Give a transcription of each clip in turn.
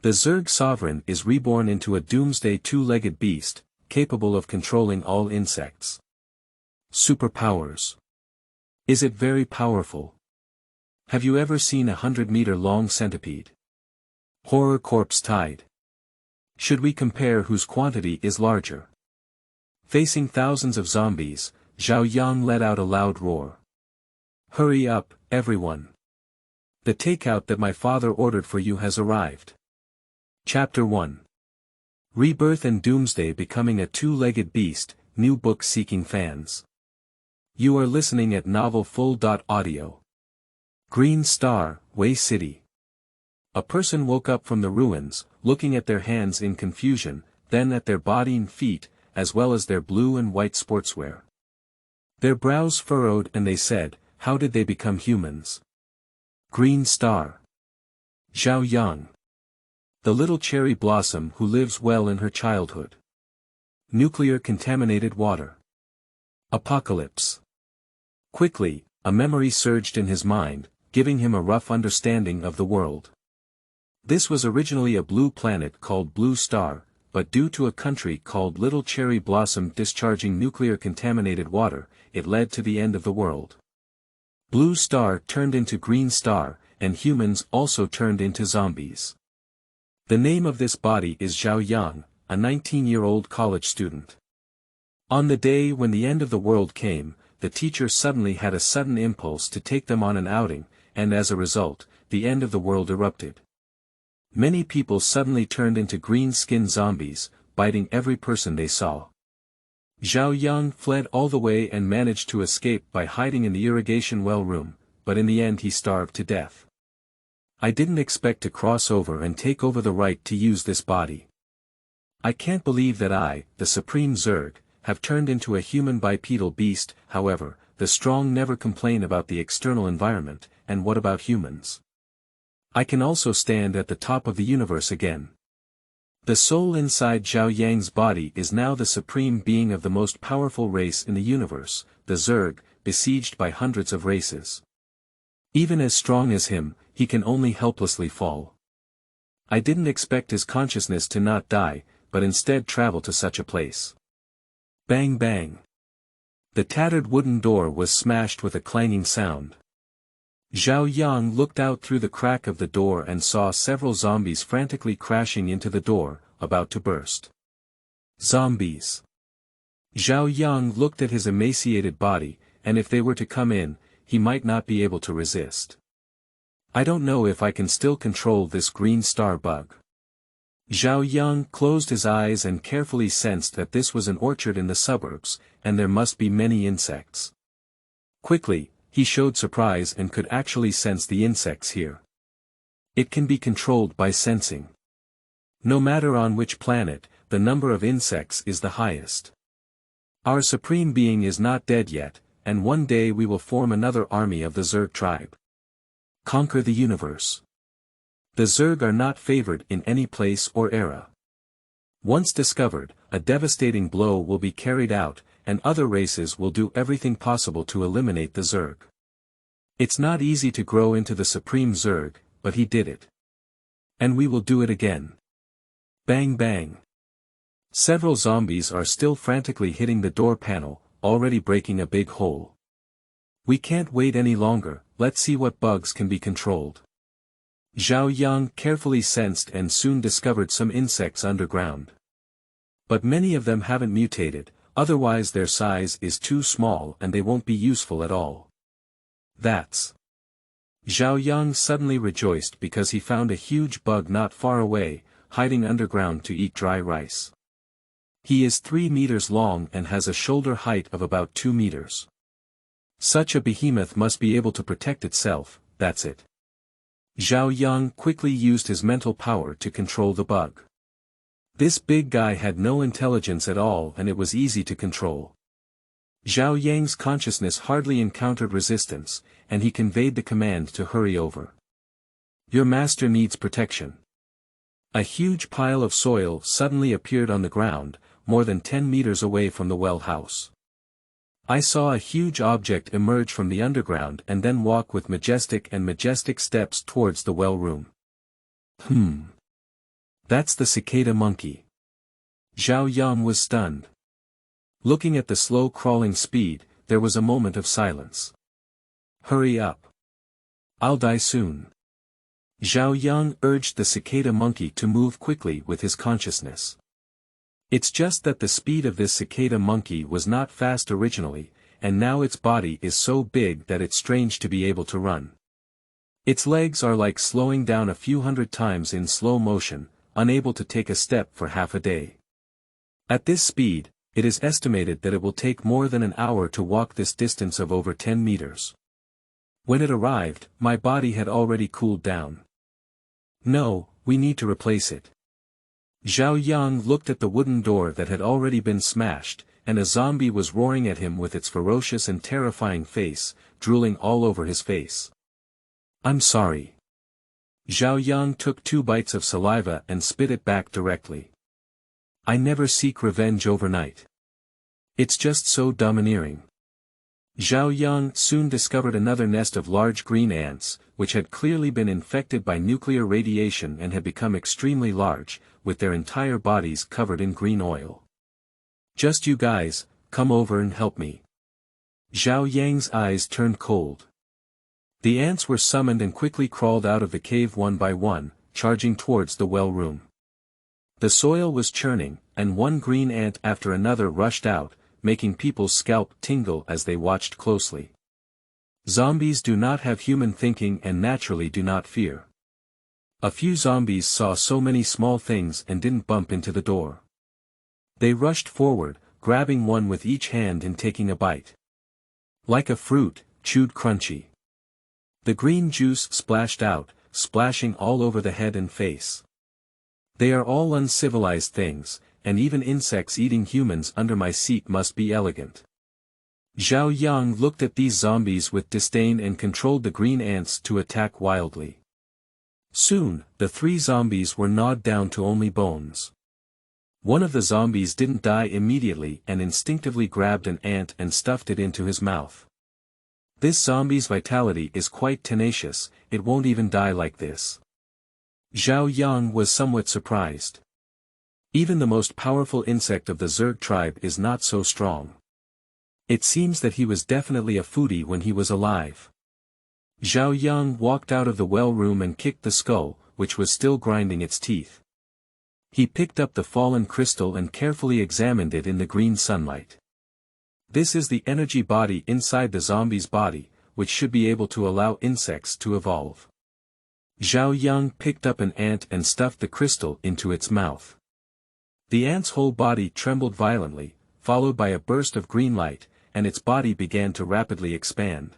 The Zerg Sovereign is reborn into a Doomsday two-legged beast, capable of controlling all insects. Superpowers. Is it very powerful? Have you ever seen a 100-meter-long centipede? Horror corpse tide. Should we compare whose quantity is larger? Facing thousands of zombies, Zhao Yang let out a loud roar. Hurry up, everyone. The takeout that my father ordered for you has arrived. Chapter 1. Rebirth and Doomsday becoming a two-legged beast, new book seeking fans. You are listening at Novel Full. Audio. Green Star, Way City. A person woke up from the ruins, looking at their hands in confusion, then at their body and feet, as well as their blue and white sportswear. Their brows furrowed and they said, how did they become humans? Green Star. Zhao Yang. The little cherry blossom who lives well in her childhood. Nuclear contaminated water. Apocalypse. Quickly, a memory surged in his mind, giving him a rough understanding of the world. This was originally a blue planet called Blue Star, but due to a country called Little Cherry Blossom discharging nuclear contaminated water, it led to the end of the world. Blue Star turned into Green Star, and humans also turned into zombies. The name of this body is Zhao Yang, a 19-year-old college student. On the day when the end of the world came, the teacher suddenly had a sudden impulse to take them on an outing, and as a result, the end of the world erupted. Many people suddenly turned into green-skinned zombies, biting every person they saw. Zhao Yang fled all the way and managed to escape by hiding in the irrigation well room, but in the end he starved to death. I didn't expect to cross over and take over the right to use this body. I can't believe that I, the Supreme Zerg, have turned into a human bipedal beast. However, the strong never complain about the external environment, and what about humans? I can also stand at the top of the universe again. The soul inside Zhao Yang's body is now the supreme being of the most powerful race in the universe, the Zerg, besieged by hundreds of races. Even as strong as him, he can only helplessly fall. I didn't expect his consciousness to not die, but instead travel to such a place. Bang bang. The tattered wooden door was smashed with a clanging sound. Zhao Yang looked out through the crack of the door and saw several zombies frantically crashing into the door, about to burst. Zombies. Zhao Yang looked at his emaciated body, and if they were to come in, he might not be able to resist. I don't know if I can still control this green star bug. Zhao Yang closed his eyes and carefully sensed that this was an orchard in the suburbs, and there must be many insects. Quickly, he showed surprise and could actually sense the insects here. It can be controlled by sensing. No matter on which planet, the number of insects is the highest. Our supreme being is not dead yet, and one day we will form another army of the Zerg tribe. Conquer the universe. The Zerg are not favored in any place or era. Once discovered, a devastating blow will be carried out, and other races will do everything possible to eliminate the Zerg. It's not easy to grow into the Supreme Zerg, but he did it. And we will do it again. Bang bang. Several zombies are still frantically hitting the door panel, already breaking a big hole. We can't wait any longer, let's see what bugs can be controlled. Zhao Yang carefully sensed and soon discovered some insects underground. But many of them haven't mutated, otherwise their size is too small and they won't be useful at all. That's. Zhao Yang suddenly rejoiced because he found a huge bug not far away, hiding underground to eat dry rice. He is 3 meters long and has a shoulder height of about 2 meters. Such a behemoth must be able to protect itself, that's it. Zhao Yang quickly used his mental power to control the bug. This big guy had no intelligence at all and it was easy to control. Zhao Yang's consciousness hardly encountered resistance, and he conveyed the command to hurry over. Your master needs protection. A huge pile of soil suddenly appeared on the ground, more than 10 meters away from the well house. I saw a huge object emerge from the underground and then walk with majestic steps towards the well room. That's the cicada monkey. Zhao Yang was stunned. Looking at the slow crawling speed, there was a moment of silence. Hurry up. I'll die soon. Zhao Yang urged the cicada monkey to move quickly with his consciousness. It's just that the speed of this cicada monkey was not fast originally, and now its body is so big that it's strange to be able to run. Its legs are like slowing down a few hundred times in slow motion, unable to take a step for half a day. At this speed, it is estimated that it will take more than an hour to walk this distance of over 10 meters. When it arrived, my body had already cooled down. No, we need to replace it. Zhao Yang looked at the wooden door that had already been smashed, and a zombie was roaring at him with its ferocious and terrifying face, drooling all over his face. I'm sorry. Zhao Yang took 2 bites of saliva and spit it back directly. I never seek revenge overnight. It's just so domineering. Zhao Yang soon discovered another nest of large green ants, which had clearly been infected by nuclear radiation and had become extremely large, with their entire bodies covered in green oil. Just you guys, come over and help me. Zhao Yang's eyes turned cold. The ants were summoned and quickly crawled out of the cave one by one, charging towards the well room. The soil was churning, and one green ant after another rushed out, making people's scalp tingle as they watched closely. Zombies do not have human thinking and naturally do not fear. A few zombies saw so many small things and didn't bump into the door. They rushed forward, grabbing one with each hand and taking a bite. Like a fruit, chewed crunchy. The green juice splashed out, splashing all over the head and face. They are all uncivilized things, and even insects eating humans under my seat must be elegant. Zhao Yang looked at these zombies with disdain and controlled the green ants to attack wildly. Soon, the 3 zombies were gnawed down to only bones. One of the zombies didn't die immediately and instinctively grabbed an ant and stuffed it into his mouth. This zombie's vitality is quite tenacious, it won't even die like this. Zhao Yang was somewhat surprised. Even the most powerful insect of the Zerg tribe is not so strong. It seems that he was definitely a foodie when he was alive. Zhao Yang walked out of the well room and kicked the skull, which was still grinding its teeth. He picked up the fallen crystal and carefully examined it in the green sunlight. This is the energy body inside the zombie's body, which should be able to allow insects to evolve. Zhao Yang picked up an ant and stuffed the crystal into its mouth. The ant's whole body trembled violently, followed by a burst of green light, and its body began to rapidly expand.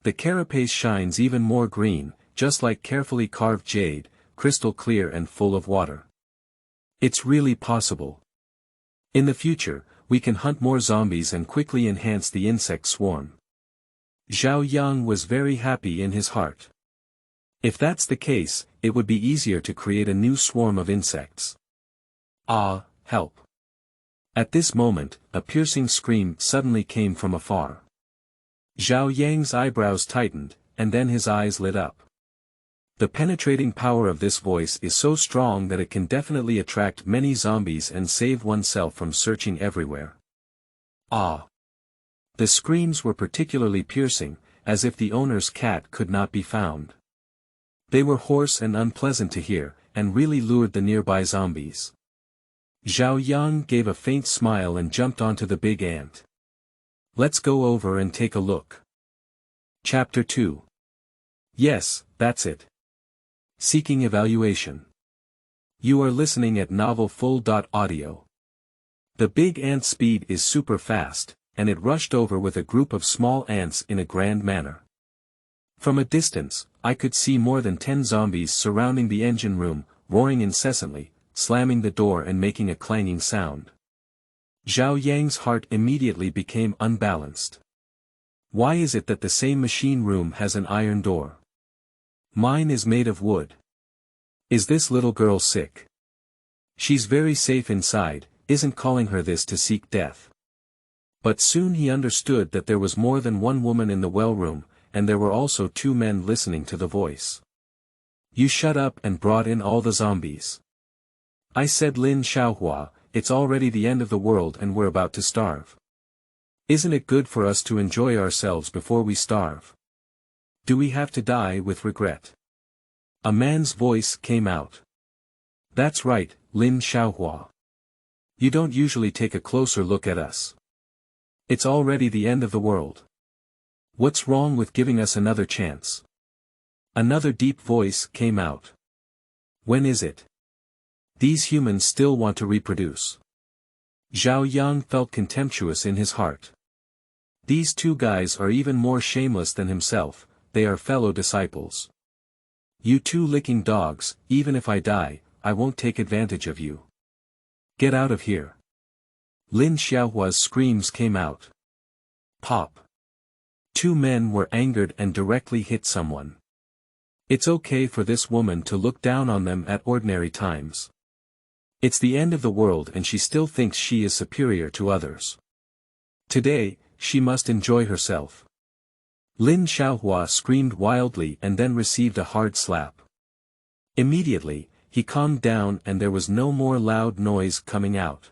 The carapace shines even more green, just like carefully carved jade, crystal clear and full of water. It's really possible. In the future, we can hunt more zombies and quickly enhance the insect swarm. Zhao Yang was very happy in his heart. If that's the case, it would be easier to create a new swarm of insects. Ah, help. At this moment, a piercing scream suddenly came from afar. Zhao Yang's eyebrows tightened, and then his eyes lit up. The penetrating power of this voice is so strong that it can definitely attract many zombies and save oneself from searching everywhere. Ah! The screams were particularly piercing, as if the owner's cat could not be found. They were hoarse and unpleasant to hear, and really lured the nearby zombies. Zhao Yang gave a faint smile and jumped onto the big ant. Let's go over and take a look. Chapter 2. Yes, that's it. Seeking evaluation. You are listening at novelfull.audio. The big ant's speed is super fast, and it rushed over with a group of small ants in a grand manner. From a distance, I could see more than 10 zombies surrounding the engine room, roaring incessantly, slamming the door and making a clanging sound. Zhao Yang's heart immediately became unbalanced. Why is it that the same machine room has an iron door? Mine is made of wood. Is this little girl sick? She's very safe inside, isn't calling her this to seek death. But soon he understood that there was more than one woman in the well room, and there were also 2 men listening to the voice. You shut up and brought in all the zombies. I said Lin Xiaohua, it's already the end of the world and we're about to starve. Isn't it good for us to enjoy ourselves before we starve? Do we have to die with regret? A man's voice came out. That's right, Lin Xiaohua. You don't usually take a closer look at us. It's already the end of the world. What's wrong with giving us another chance? Another deep voice came out. When is it? These humans still want to reproduce. Zhao Yang felt contemptuous in his heart. These two guys are even more shameless than himself, they are fellow disciples. You two licking dogs, even if I die, I won't take advantage of you. Get out of here. Lin Xiaohua's screams came out. Pop. Two men were angered and directly hit someone. It's okay for this woman to look down on them at ordinary times. It's the end of the world and she still thinks she is superior to others. Today, she must enjoy herself. Lin Xiaohua screamed wildly and then received a hard slap. Immediately, he calmed down and there was no more loud noise coming out.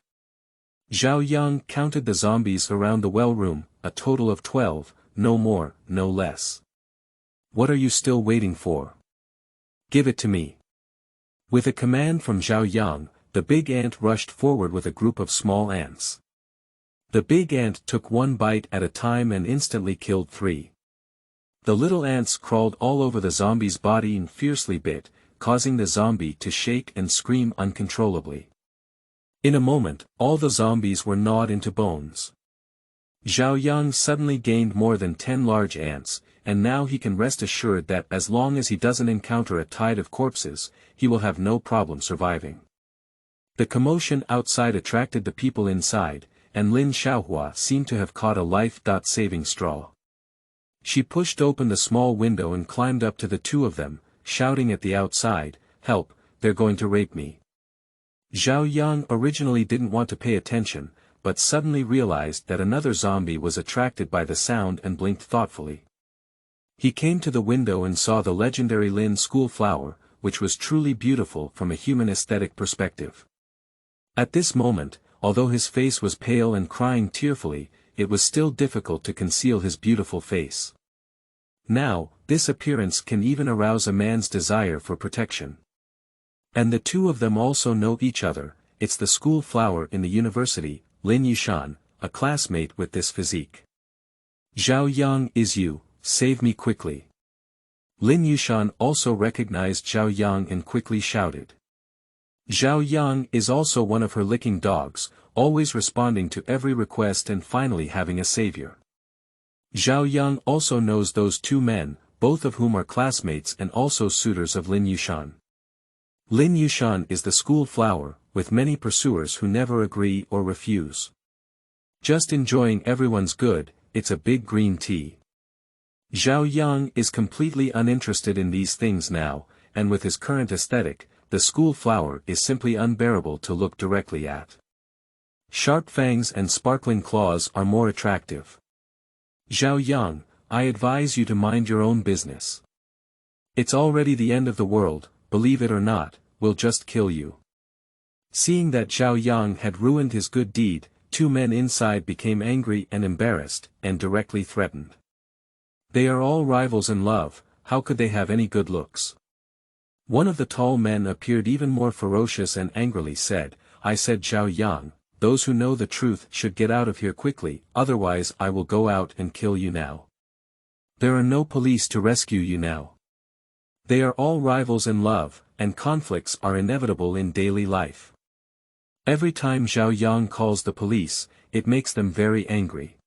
Zhao Yang counted the zombies around the well room, a total of 12, no more, no less. What are you still waiting for? Give it to me. With a command from Zhao Yang, the big ant rushed forward with a group of small ants. The big ant took one bite at a time and instantly killed 3. The little ants crawled all over the zombie's body and fiercely bit, causing the zombie to shake and scream uncontrollably. In a moment, all the zombies were gnawed into bones. Zhao Yang suddenly gained more than 10 large ants, and now he can rest assured that as long as he doesn't encounter a tide of corpses, he will have no problem surviving. The commotion outside attracted the people inside, and Lin Xiaohua seemed to have caught a life-saving straw. She pushed open the small window and climbed up to the two of them, shouting at the outside, "Help, they're going to rape me." Zhao Yang originally didn't want to pay attention, but suddenly realized that another zombie was attracted by the sound and blinked thoughtfully. He came to the window and saw the legendary Lin school flower, which was truly beautiful from a human aesthetic perspective. At this moment, although his face was pale and crying tearfully, it was still difficult to conceal his beautiful face. Now, this appearance can even arouse a man's desire for protection. And the two of them also know each other, it's the school flower in the university, Lin Yushan, a classmate with this physique. Zhao Yang is you, save me quickly. Lin Yushan also recognized Zhao Yang and quickly shouted. Zhao Yang is also one of her licking dogs, always responding to every request and finally having a savior. Zhao Yang also knows those two men, both of whom are classmates and also suitors of Lin Yushan. Lin Yushan is the school flower, with many pursuers who never agree or refuse. Just enjoying everyone's good, it's a big green tea. Zhao Yang is completely uninterested in these things now, and with his current aesthetic, the school flower is simply unbearable to look directly at. Sharp fangs and sparkling claws are more attractive. Zhao Yang, I advise you to mind your own business. It's already the end of the world, believe it or not, we'll just kill you. Seeing that Zhao Yang had ruined his good deed, two men inside became angry and embarrassed, and directly threatened. They are all rivals in love, how could they have any good looks? One of the tall men appeared even more ferocious and angrily said, I said Zhao Yang, those who know the truth should get out of here quickly, otherwise I will go out and kill you now. There are no police to rescue you now. They are all rivals in love, and conflicts are inevitable in daily life. Every time Zhao Yang calls the police, it makes them very angry.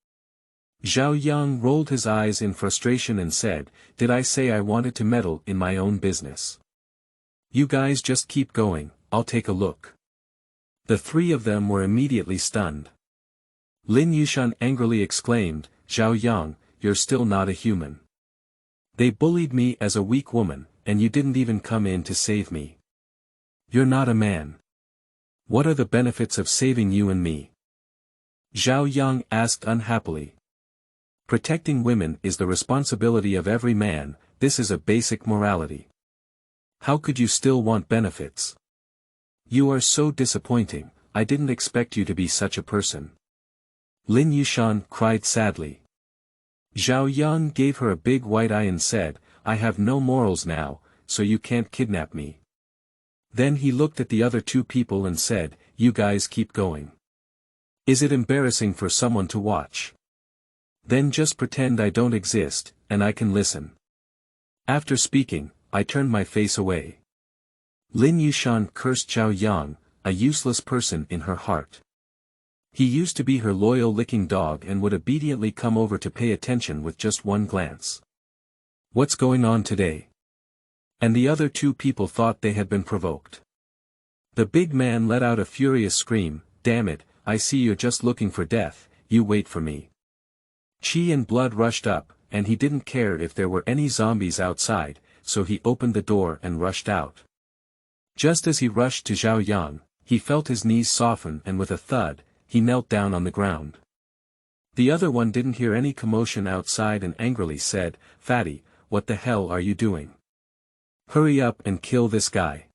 Zhao Yang rolled his eyes in frustration and said, did I say I wanted to meddle in my own business? You guys just keep going, I'll take a look. The three of them were immediately stunned. Lin Yushan angrily exclaimed, Zhao Yang, you're still not a human. They bullied me as a weak woman, and you didn't even come in to save me. You're not a man. What are the benefits of saving you and me? Zhao Yang asked unhappily. Protecting women is the responsibility of every man, this is a basic morality. How could you still want benefits? You are so disappointing, I didn't expect you to be such a person. Lin Yushan cried sadly. Zhao Yang gave her a big white eye and said, I have no morals now, so you can't kidnap me. Then he looked at the other two people and said, you guys keep going. Is it embarrassing for someone to watch? Then just pretend I don't exist, and I can listen. After speaking, I turned my face away. Lin Yushan cursed Zhao Yang, a useless person in her heart. He used to be her loyal licking dog and would obediently come over to pay attention with just one glance. What's going on today? And the other two people thought they had been provoked. The big man let out a furious scream, damn it, I see you're just looking for death, you wait for me. Qi and blood rushed up, and he didn't care if there were any zombies outside, so he opened the door and rushed out. Just as he rushed to Zhao Yang, he felt his knees soften and with a thud, he knelt down on the ground. The other one didn't hear any commotion outside and angrily said, Fatty, what the hell are you doing? Hurry up and kill this guy.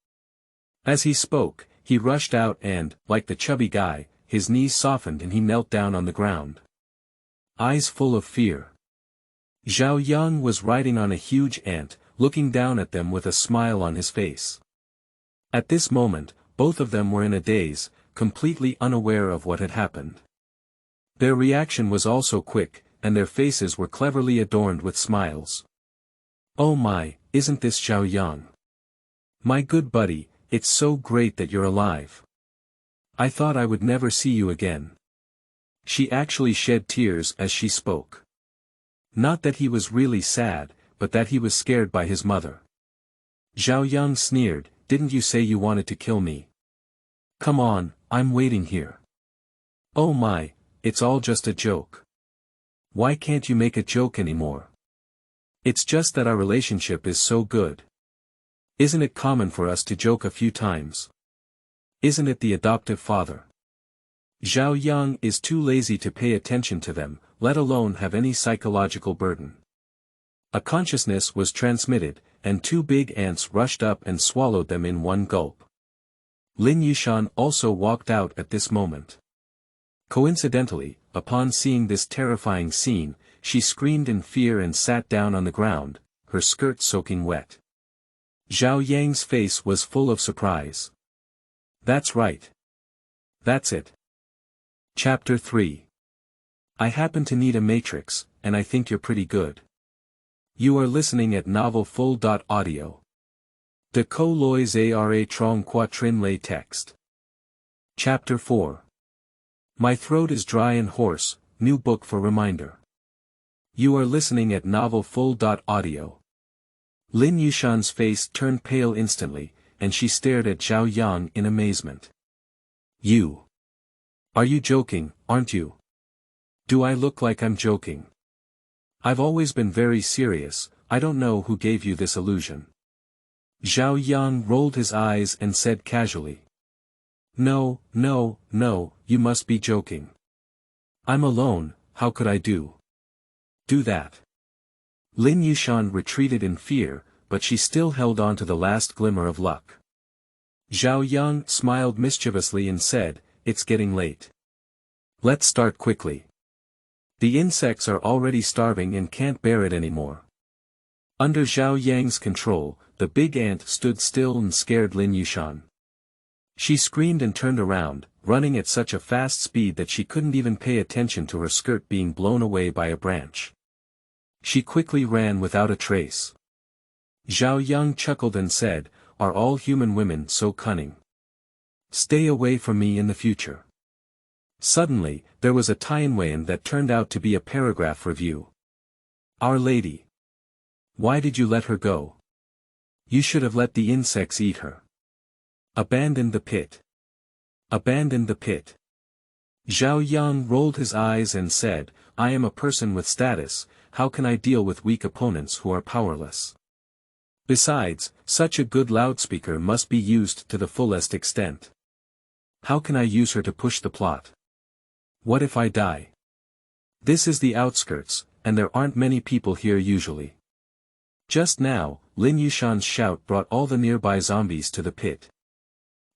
As he spoke, he rushed out and, like the chubby guy, his knees softened and he knelt down on the ground. Eyes full of fear. Zhao Yang was riding on a huge ant, looking down at them with a smile on his face. At this moment, both of them were in a daze, completely unaware of what had happened. Their reaction was also quick, and their faces were cleverly adorned with smiles. Oh my, isn't this Zhao Yang? My good buddy, it's so great that you're alive. I thought I would never see you again. She actually shed tears as she spoke. Not that he was really sad, but that he was scared by his mother. Zhao Yang sneered, didn't you say you wanted to kill me? Come on, I'm waiting here. Oh my, it's all just a joke. Why can't you make a joke anymore? It's just that our relationship is so good. Isn't it common for us to joke a few times? Isn't it the adoptive father? Zhao Yang is too lazy to pay attention to them, let alone have any psychological burden. A consciousness was transmitted, and two big ants rushed up and swallowed them in one gulp. Lin Yushan also walked out at this moment. Coincidentally, upon seeing this terrifying scene, she screamed in fear and sat down on the ground, her skirt soaking wet. Zhao Yang's face was full of surprise. That's right. That's it. Chapter 3. I happen to need a matrix, and I think you're pretty good. You are listening at Novel Full.audio. De co lois ara trong quatrin lay text. Chapter 4. My throat is dry and hoarse, new book for reminder. You are listening at Novel Full.audio. Lin Yushan's face turned pale instantly, and she stared at Zhao Yang in amazement. You. Are you joking, aren't you? Do I look like I'm joking? I've always been very serious, I don't know who gave you this illusion. Zhao Yang rolled his eyes and said casually. No, you must be joking. I'm alone, how could I do that? Lin Yushan retreated in fear, but she still held on to the last glimmer of luck. Zhao Yang smiled mischievously and said, it's getting late. Let's start quickly. The insects are already starving and can't bear it anymore. Under Zhao Yang's control, the big ant stood still and scared Lin Yushan. She screamed and turned around, running at such a fast speed that she couldn't even pay attention to her skirt being blown away by a branch. She quickly ran without a trace. Zhao Yang chuckled and said, are all human women so cunning? Stay away from me in the future. Suddenly, there was a tianwen that turned out to be a paragraph review. Our Lady. Why did you let her go? You should have let the insects eat her. Abandon the pit. Abandon the pit. Zhao Yang rolled his eyes and said, I am a person with status, how can I deal with weak opponents who are powerless? Besides, such a good loudspeaker must be used to the fullest extent. How can I use her to push the plot? What if I die? This is the outskirts, and there aren't many people here usually. Just now, Lin Yushan's shout brought all the nearby zombies to the pit.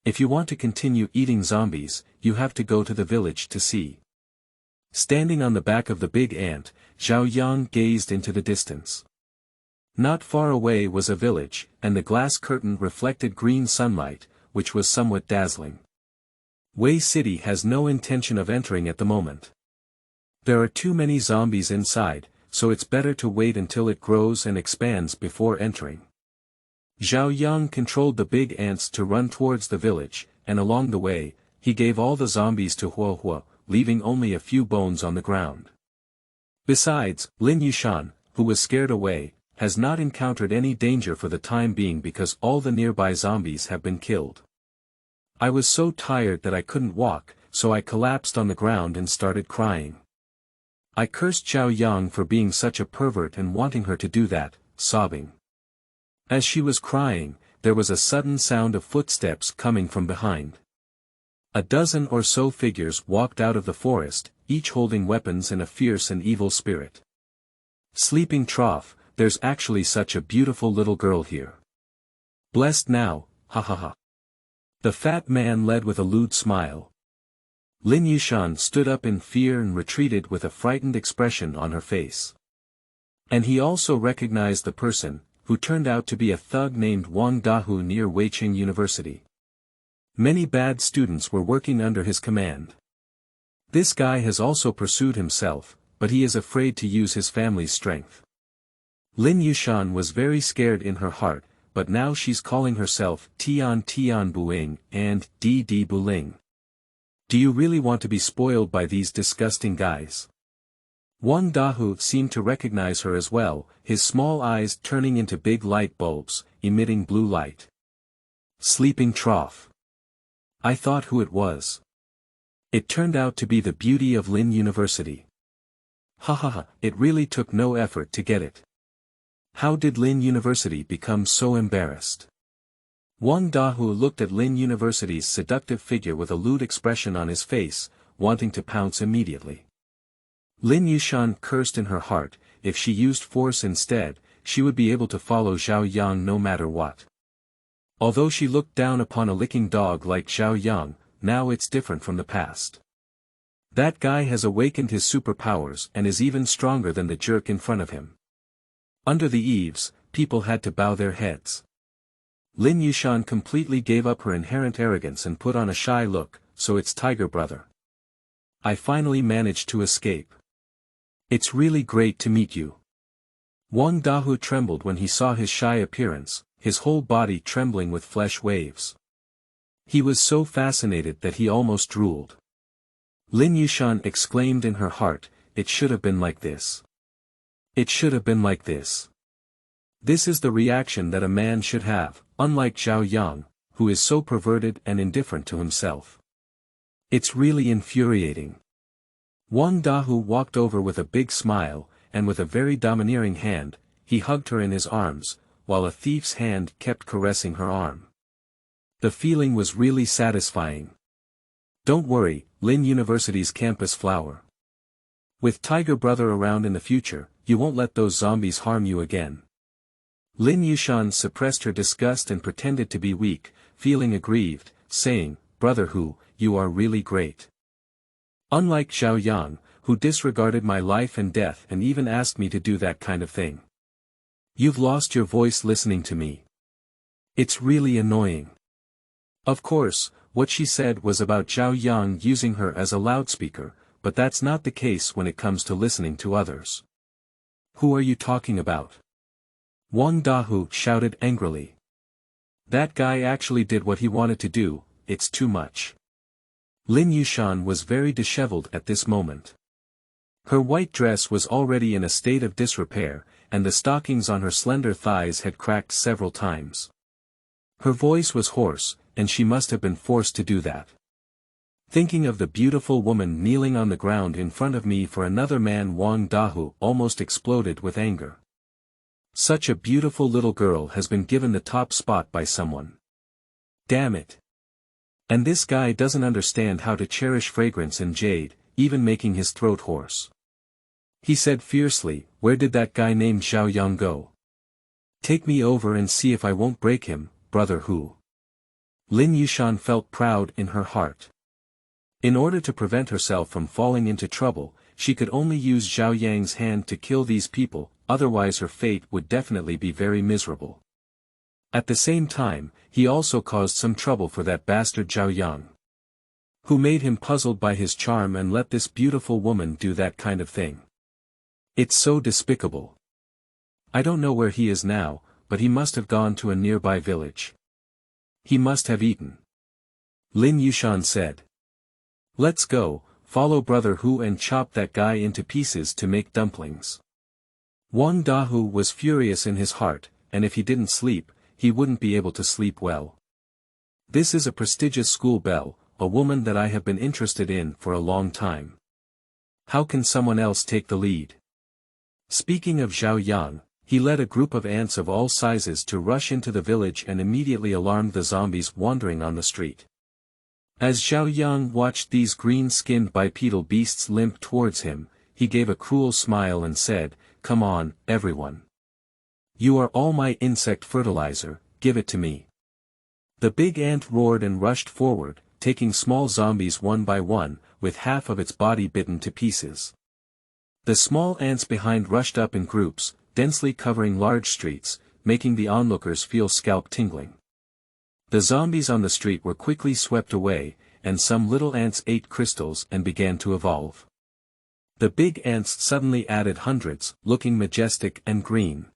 If you want to continue eating zombies, you have to go to the village to see. Standing on the back of the big ant, Zhao Yang gazed into the distance. Not far away was a village, and the glass curtain reflected green sunlight, which was somewhat dazzling. Wei City has no intention of entering at the moment. There are too many zombies inside, so it's better to wait until it grows and expands before entering. Zhao Yang controlled the big ants to run towards the village, and along the way, he gave all the zombies to Huohuo, leaving only a few bones on the ground. Besides, Lin Yushan, who was scared away, has not encountered any danger for the time being because all the nearby zombies have been killed. I was so tired that I couldn't walk, so I collapsed on the ground and started crying. I cursed Zhao Yang for being such a pervert and wanting her to do that, sobbing. As she was crying, there was a sudden sound of footsteps coming from behind. A dozen or so figures walked out of the forest, each holding weapons and a fierce and evil spirit. Sleeping trough, there's actually such a beautiful little girl here. Blessed now, ha ha ha. The fat man led with a lewd smile. Lin Yushan stood up in fear and retreated with a frightened expression on her face. And he also recognized the person, who turned out to be a thug named Wang Dahu near Weiqing University. Many bad students were working under his command. This guy has also pursued himself, but he is afraid to use his family's strength. Lin Yushan was very scared in her heart, but now she's calling herself Tian Tian Buing and Di Di Buling. Do you really want to be spoiled by these disgusting guys? Wang Dahu seemed to recognize her as well, his small eyes turning into big light bulbs, emitting blue light. Sleeping trough. I thought who it was. It turned out to be the beauty of Lin University. Ha ha ha, it really took no effort to get it. How did Lin University become so embarrassed? Wang Dahu looked at Lin University's seductive figure with a lewd expression on his face, wanting to pounce immediately. Lin Yushan cursed in her heart, if she used force instead, she would be able to follow Zhao Yang no matter what. Although she looked down upon a licking dog like Zhao Yang, now it's different from the past. That guy has awakened his superpowers and is even stronger than the jerk in front of him. Under the eaves, people had to bow their heads. Lin Yushan completely gave up her inherent arrogance and put on a shy look, so it's Tiger Brother. I finally managed to escape. It's really great to meet you. Wang Dahu trembled when he saw his shy appearance, his whole body trembling with flesh waves. He was so fascinated that he almost drooled. Lin Yushan exclaimed in her heart, it should have been like this. It should have been like this. This is the reaction that a man should have, unlike Zhao Yang, who is so perverted and indifferent to himself. It's really infuriating. Wang Dahu walked over with a big smile, and with a very domineering hand, he hugged her in his arms, while a thief's hand kept caressing her arm. The feeling was really satisfying. Don't worry, Lin University's campus flower. With Tiger Brother around in the future, you won't let those zombies harm you again. Lin Yushan suppressed her disgust and pretended to be weak, feeling aggrieved, saying, Brother Hu, you are really great. Unlike Zhao Yang, who disregarded my life and death and even asked me to do that kind of thing. You've lost your voice listening to me. It's really annoying. Of course, what she said was about Zhao Yang using her as a loudspeaker, but that's not the case when it comes to listening to others. Who are you talking about? Wang Dahu shouted angrily. That guy actually did what he wanted to do, it's too much. Lin Yushan was very disheveled at this moment. Her white dress was already in a state of disrepair, and the stockings on her slender thighs had cracked several times. Her voice was hoarse, and she must have been forced to do that. Thinking of the beautiful woman kneeling on the ground in front of me for another man, Wang Dahu almost exploded with anger. Such a beautiful little girl has been given the top spot by someone. Damn it. And this guy doesn't understand how to cherish fragrance and jade, even making his throat hoarse. He said fiercely, where did that guy named Zhao Yang go? Take me over and see if I won't break him, Brother Hu. Lin Yushan felt proud in her heart. In order to prevent herself from falling into trouble, she could only use Zhao Yang's hand to kill these people, otherwise her fate would definitely be very miserable. At the same time, he also caused some trouble for that bastard Zhao Yang, who made him puzzled by his charm and let this beautiful woman do that kind of thing. It's so despicable. I don't know where he is now, but he must have gone to a nearby village. He must have eaten. Lin Yushan said. Let's go, follow Brother Hu and chop that guy into pieces to make dumplings. Wang Dahu was furious in his heart, and if he didn't sleep, he wouldn't be able to sleep well. This is a prestigious school belle, a woman that I have been interested in for a long time. How can someone else take the lead? Speaking of Zhao Yang, he led a group of ants of all sizes to rush into the village and immediately alarmed the zombies wandering on the street. As Zhao Yang watched these green-skinned bipedal beasts limp towards him, he gave a cruel smile and said, "Come on, everyone. You are all my insect fertilizer, give it to me." The big ant roared and rushed forward, taking small zombies one by one, with half of its body bitten to pieces. The small ants behind rushed up in groups, densely covering large streets, making the onlookers feel scalp tingling. The zombies on the street were quickly swept away, and some little ants ate crystals and began to evolve. The big ants suddenly added hundreds, looking majestic and green.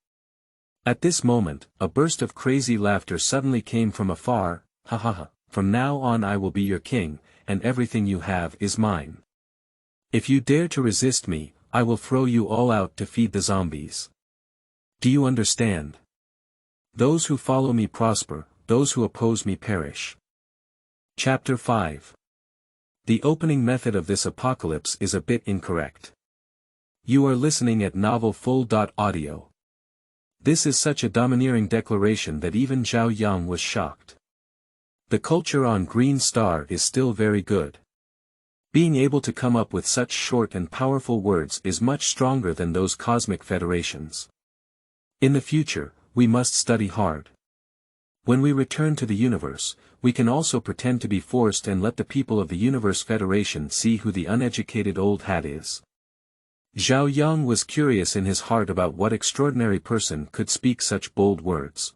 At this moment, a burst of crazy laughter suddenly came from afar. "Ha ha ha, from now on I will be your king, and everything you have is mine. If you dare to resist me, I will throw you all out to feed the zombies. Do you understand? Those who follow me prosper, those who oppose me perish." Chapter 5. The opening method of this apocalypse is a bit incorrect. You are listening at Novel Full.audio. This is such a domineering declaration that even Zhao Yang was shocked. The culture on Green Star is still very good. Being able to come up with such short and powerful words is much stronger than those cosmic federations. In the future, we must study hard. When we return to the universe, we can also pretend to be forced and let the people of the Universe Federation see who the uneducated old hat is. Zhao Yang was curious in his heart about what extraordinary person could speak such bold words.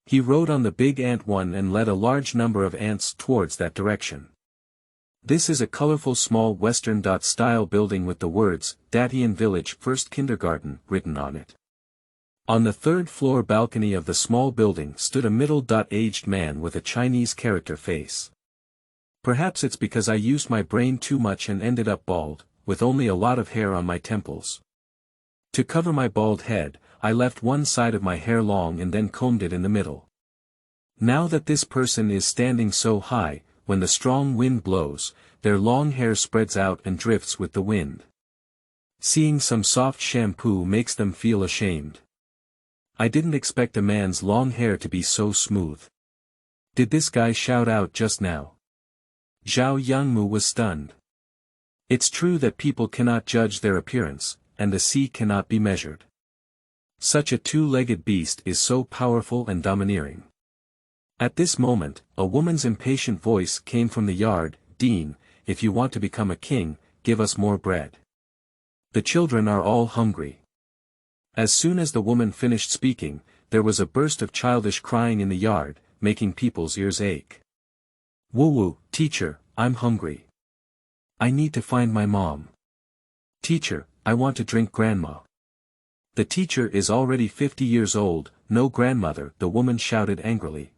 He rode on the big ant one and led a large number of ants towards that direction. This is a colorful small Western-style building with the words, Datian Village First Kindergarten, written on it. On the third-floor balcony of the small building stood a middle-aged man with a Chinese character face. Perhaps it's because I used my brain too much and ended up bald, with only a lot of hair on my temples. To cover my bald head, I left one side of my hair long and then combed it in the middle. Now that this person is standing so high, when the strong wind blows, their long hair spreads out and drifts with the wind. Seeing some soft shampoo makes them feel ashamed. I didn't expect a man's long hair to be so smooth. Did this guy shout out just now? Zhao Yangmu was stunned. It's true that people cannot judge their appearance, and the sea cannot be measured. Such a two-legged beast is so powerful and domineering. At this moment, a woman's impatient voice came from the yard, "Dean, if you want to become a king, give us more bread. The children are all hungry." As soon as the woman finished speaking, there was a burst of childish crying in the yard, making people's ears ache. "Woo-woo, teacher, I'm hungry. I need to find my mom. Teacher, I want to drink grandma." The teacher is already 50 years old, no grandmother, the woman shouted angrily.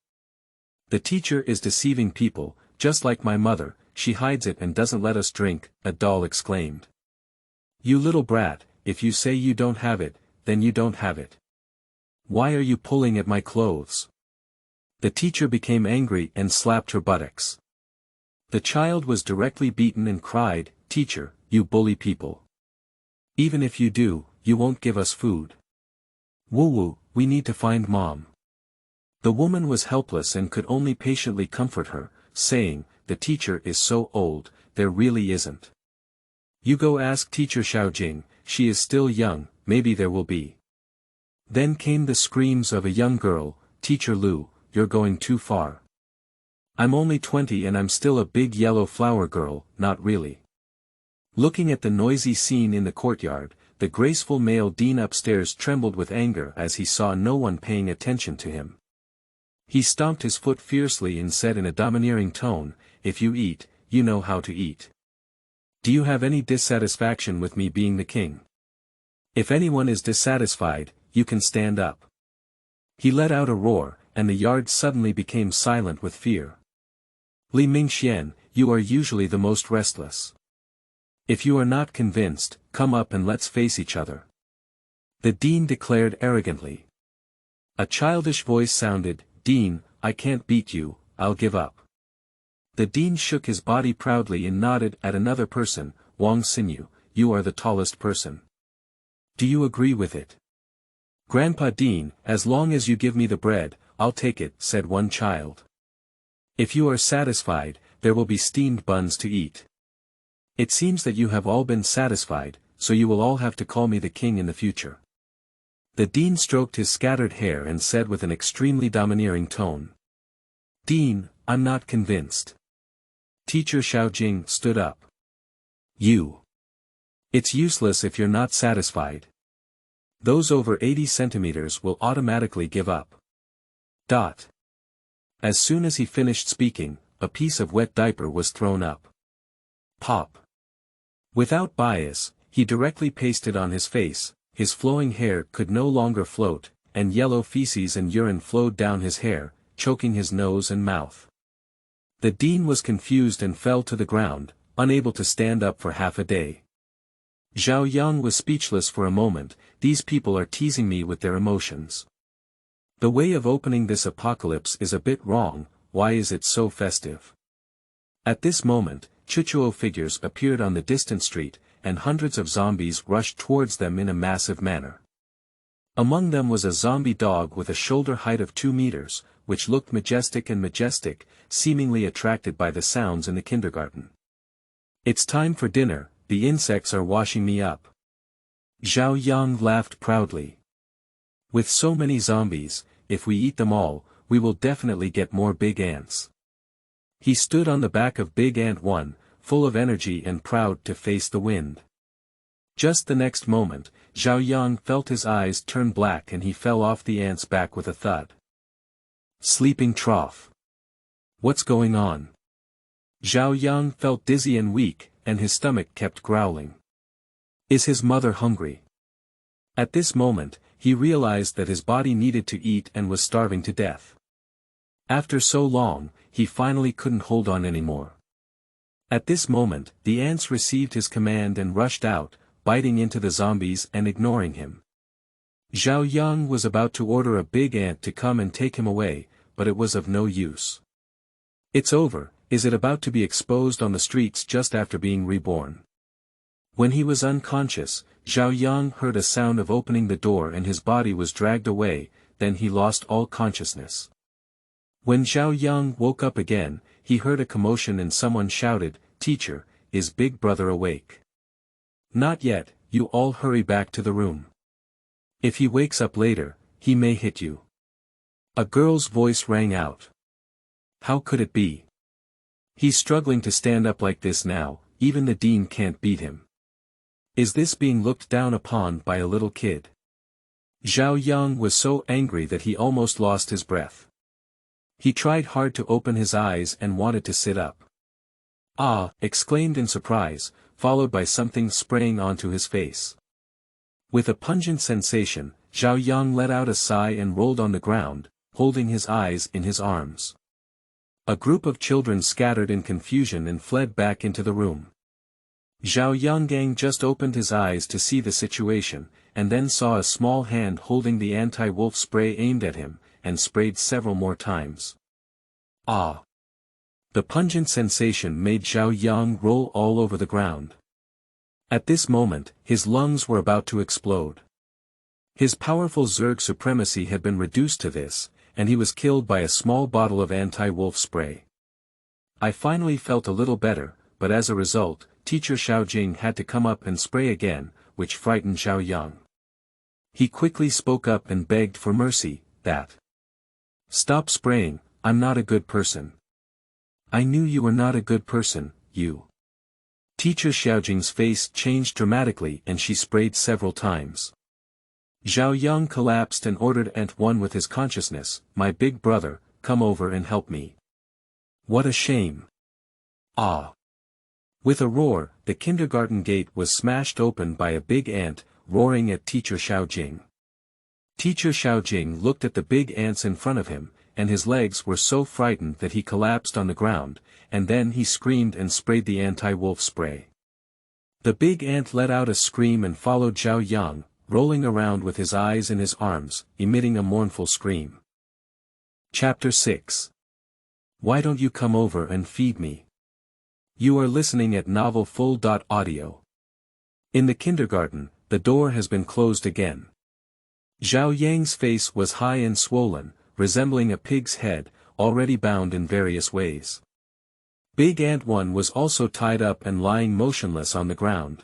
"The teacher is deceiving people, just like my mother, she hides it and doesn't let us drink," a doll exclaimed. "You little brat, if you say you don't have it, then you don't have it. Why are you pulling at my clothes?" The teacher became angry and slapped her buttocks. The child was directly beaten and cried, "Teacher, you bully people. Even if you do, you won't give us food. Woo-woo, we need to find mom." The woman was helpless and could only patiently comfort her, saying, "The teacher is so old, there really isn't. You go ask teacher Xiaojing, she is still young, maybe there will be." Then came the screams of a young girl, "Teacher Lu, you're going too far. I'm only 20 and I'm still a big yellow flower girl, not really. Looking at the noisy scene in the courtyard, the graceful male dean upstairs trembled with anger as he saw no one paying attention to him. He stomped his foot fiercely and said in a domineering tone, "If you eat, you know how to eat. Do you have any dissatisfaction with me being the king? If anyone is dissatisfied, you can stand up." He let out a roar, and the yard suddenly became silent with fear. "Li Mingxian, you are usually the most restless. If you are not convinced, come up and let's face each other," the dean declared arrogantly. A childish voice sounded, "Dean, I can't beat you, I'll give up." The dean shook his body proudly and nodded at another person, "Wang Xinyu, you are the tallest person. Do you agree with it?" "Grandpa Dean, as long as you give me the bread, I'll take it," said one child. "If you are satisfied, there will be steamed buns to eat. It seems that you have all been satisfied, so you will all have to call me the king in the future." The dean stroked his scattered hair and said with an extremely domineering tone. "Dean, I'm not convinced." Teacher Xiaojing stood up. "You. It's useless if you're not satisfied. Those over 80 centimeters will automatically give up." As soon as he finished speaking, a piece of wet diaper was thrown up. Pop. Without bias, he directly pasted on his face, his flowing hair could no longer float, and yellow feces and urine flowed down his hair, choking his nose and mouth. The dean was confused and fell to the ground, unable to stand up for half a day. Zhao Yang was speechless for a moment. "These people are teasing me with their emotions. The way of opening this apocalypse is a bit wrong, why is it so festive?" At this moment, Chuchuo figures appeared on the distant street, and hundreds of zombies rushed towards them in a massive manner. Among them was a zombie dog with a shoulder height of 2 meters, which looked majestic, seemingly attracted by the sounds in the kindergarten. "It's time for dinner, the insects are washing me up." Zhao Yang laughed proudly. "With so many zombies, if we eat them all, we will definitely get more big ants." He stood on the back of Big Ant 1, full of energy and proud to face the wind. Just the next moment, Zhao Yang felt his eyes turn black and he fell off the ant's back with a thud. Sleeping trough. What's going on? Zhao Yang felt dizzy and weak, and his stomach kept growling. Is his mother hungry? At this moment, he realized that his body needed to eat and was starving to death. After so long, he finally couldn't hold on anymore. At this moment, the ants received his command and rushed out, biting into the zombies and ignoring him. Zhao Yang was about to order a big ant to come and take him away, but it was of no use. It's over, is it about to be exposed on the streets just after being reborn? When he was unconscious, Zhao Yang heard a sound of opening the door and his body was dragged away, then he lost all consciousness. When Zhao Yang woke up again, he heard a commotion and someone shouted, "Teacher, is Big Brother awake?" "Not yet, you all hurry back to the room. If he wakes up later, he may hit you." A girl's voice rang out. How could it be? He's struggling to stand up like this now, even the dean can't beat him. Is this being looked down upon by a little kid? Zhao Yang was so angry that he almost lost his breath. He tried hard to open his eyes and wanted to sit up. "Ah!" exclaimed in surprise, followed by something spraying onto his face. With a pungent sensation, Zhao Yang let out a sigh and rolled on the ground, holding his eyes in his arms. A group of children scattered in confusion and fled back into the room. Zhao Yanggang just opened his eyes to see the situation, and then saw a small hand holding the anti-wolf spray aimed at him, and sprayed several more times. Ah! The pungent sensation made Zhao Yang roll all over the ground. At this moment, his lungs were about to explode. His powerful Zerg supremacy had been reduced to this, and he was killed by a small bottle of anti-wolf spray. I finally felt a little better, but as a result, Teacher Xiaojing had to come up and spray again, which frightened Zhao Yang. He quickly spoke up and begged for mercy, "Stop spraying, I'm not a good person. I knew you were not a good person, you. Teacher Xiaojing's face changed dramatically and she sprayed several times. Zhao Yang collapsed and ordered EP1 with his consciousness, my big brother, come over and help me. What a shame. Ah. With a roar, the kindergarten gate was smashed open by a big ant, roaring at Teacher Xiaojing. Teacher Xiaojing looked at the big ants in front of him, and his legs were so frightened that he collapsed on the ground, and then he screamed and sprayed the anti-wolf spray. The big ant let out a scream and followed Zhao Yang, rolling around with his eyes in his arms, emitting a mournful scream. Chapter 6. Why don't you come over and feed me? You are listening at Novel Full.audio. In the kindergarten, the door has been closed again. Zhao Yang's face was high and swollen, resembling a pig's head, already bound in various ways. Big Ant 1 was also tied up and lying motionless on the ground.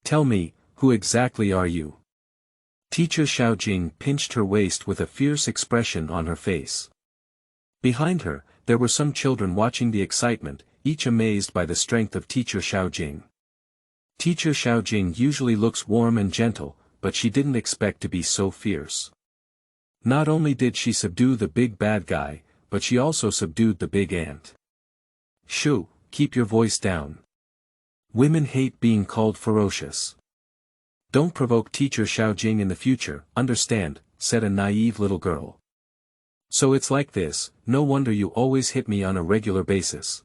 Tell me, who exactly are you? Teacher Xiaojing pinched her waist with a fierce expression on her face. Behind her, there were some children watching the excitement, each amazed by the strength of Teacher Xiaojing. Teacher Xiaojing usually looks warm and gentle, but she didn't expect to be so fierce. Not only did she subdue the big bad guy, but she also subdued the big ant. Shoo, keep your voice down. Women hate being called ferocious. Don't provoke Teacher Xiaojing in the future, understand, said a naive little girl. So it's like this, no wonder you always hit me on a regular basis.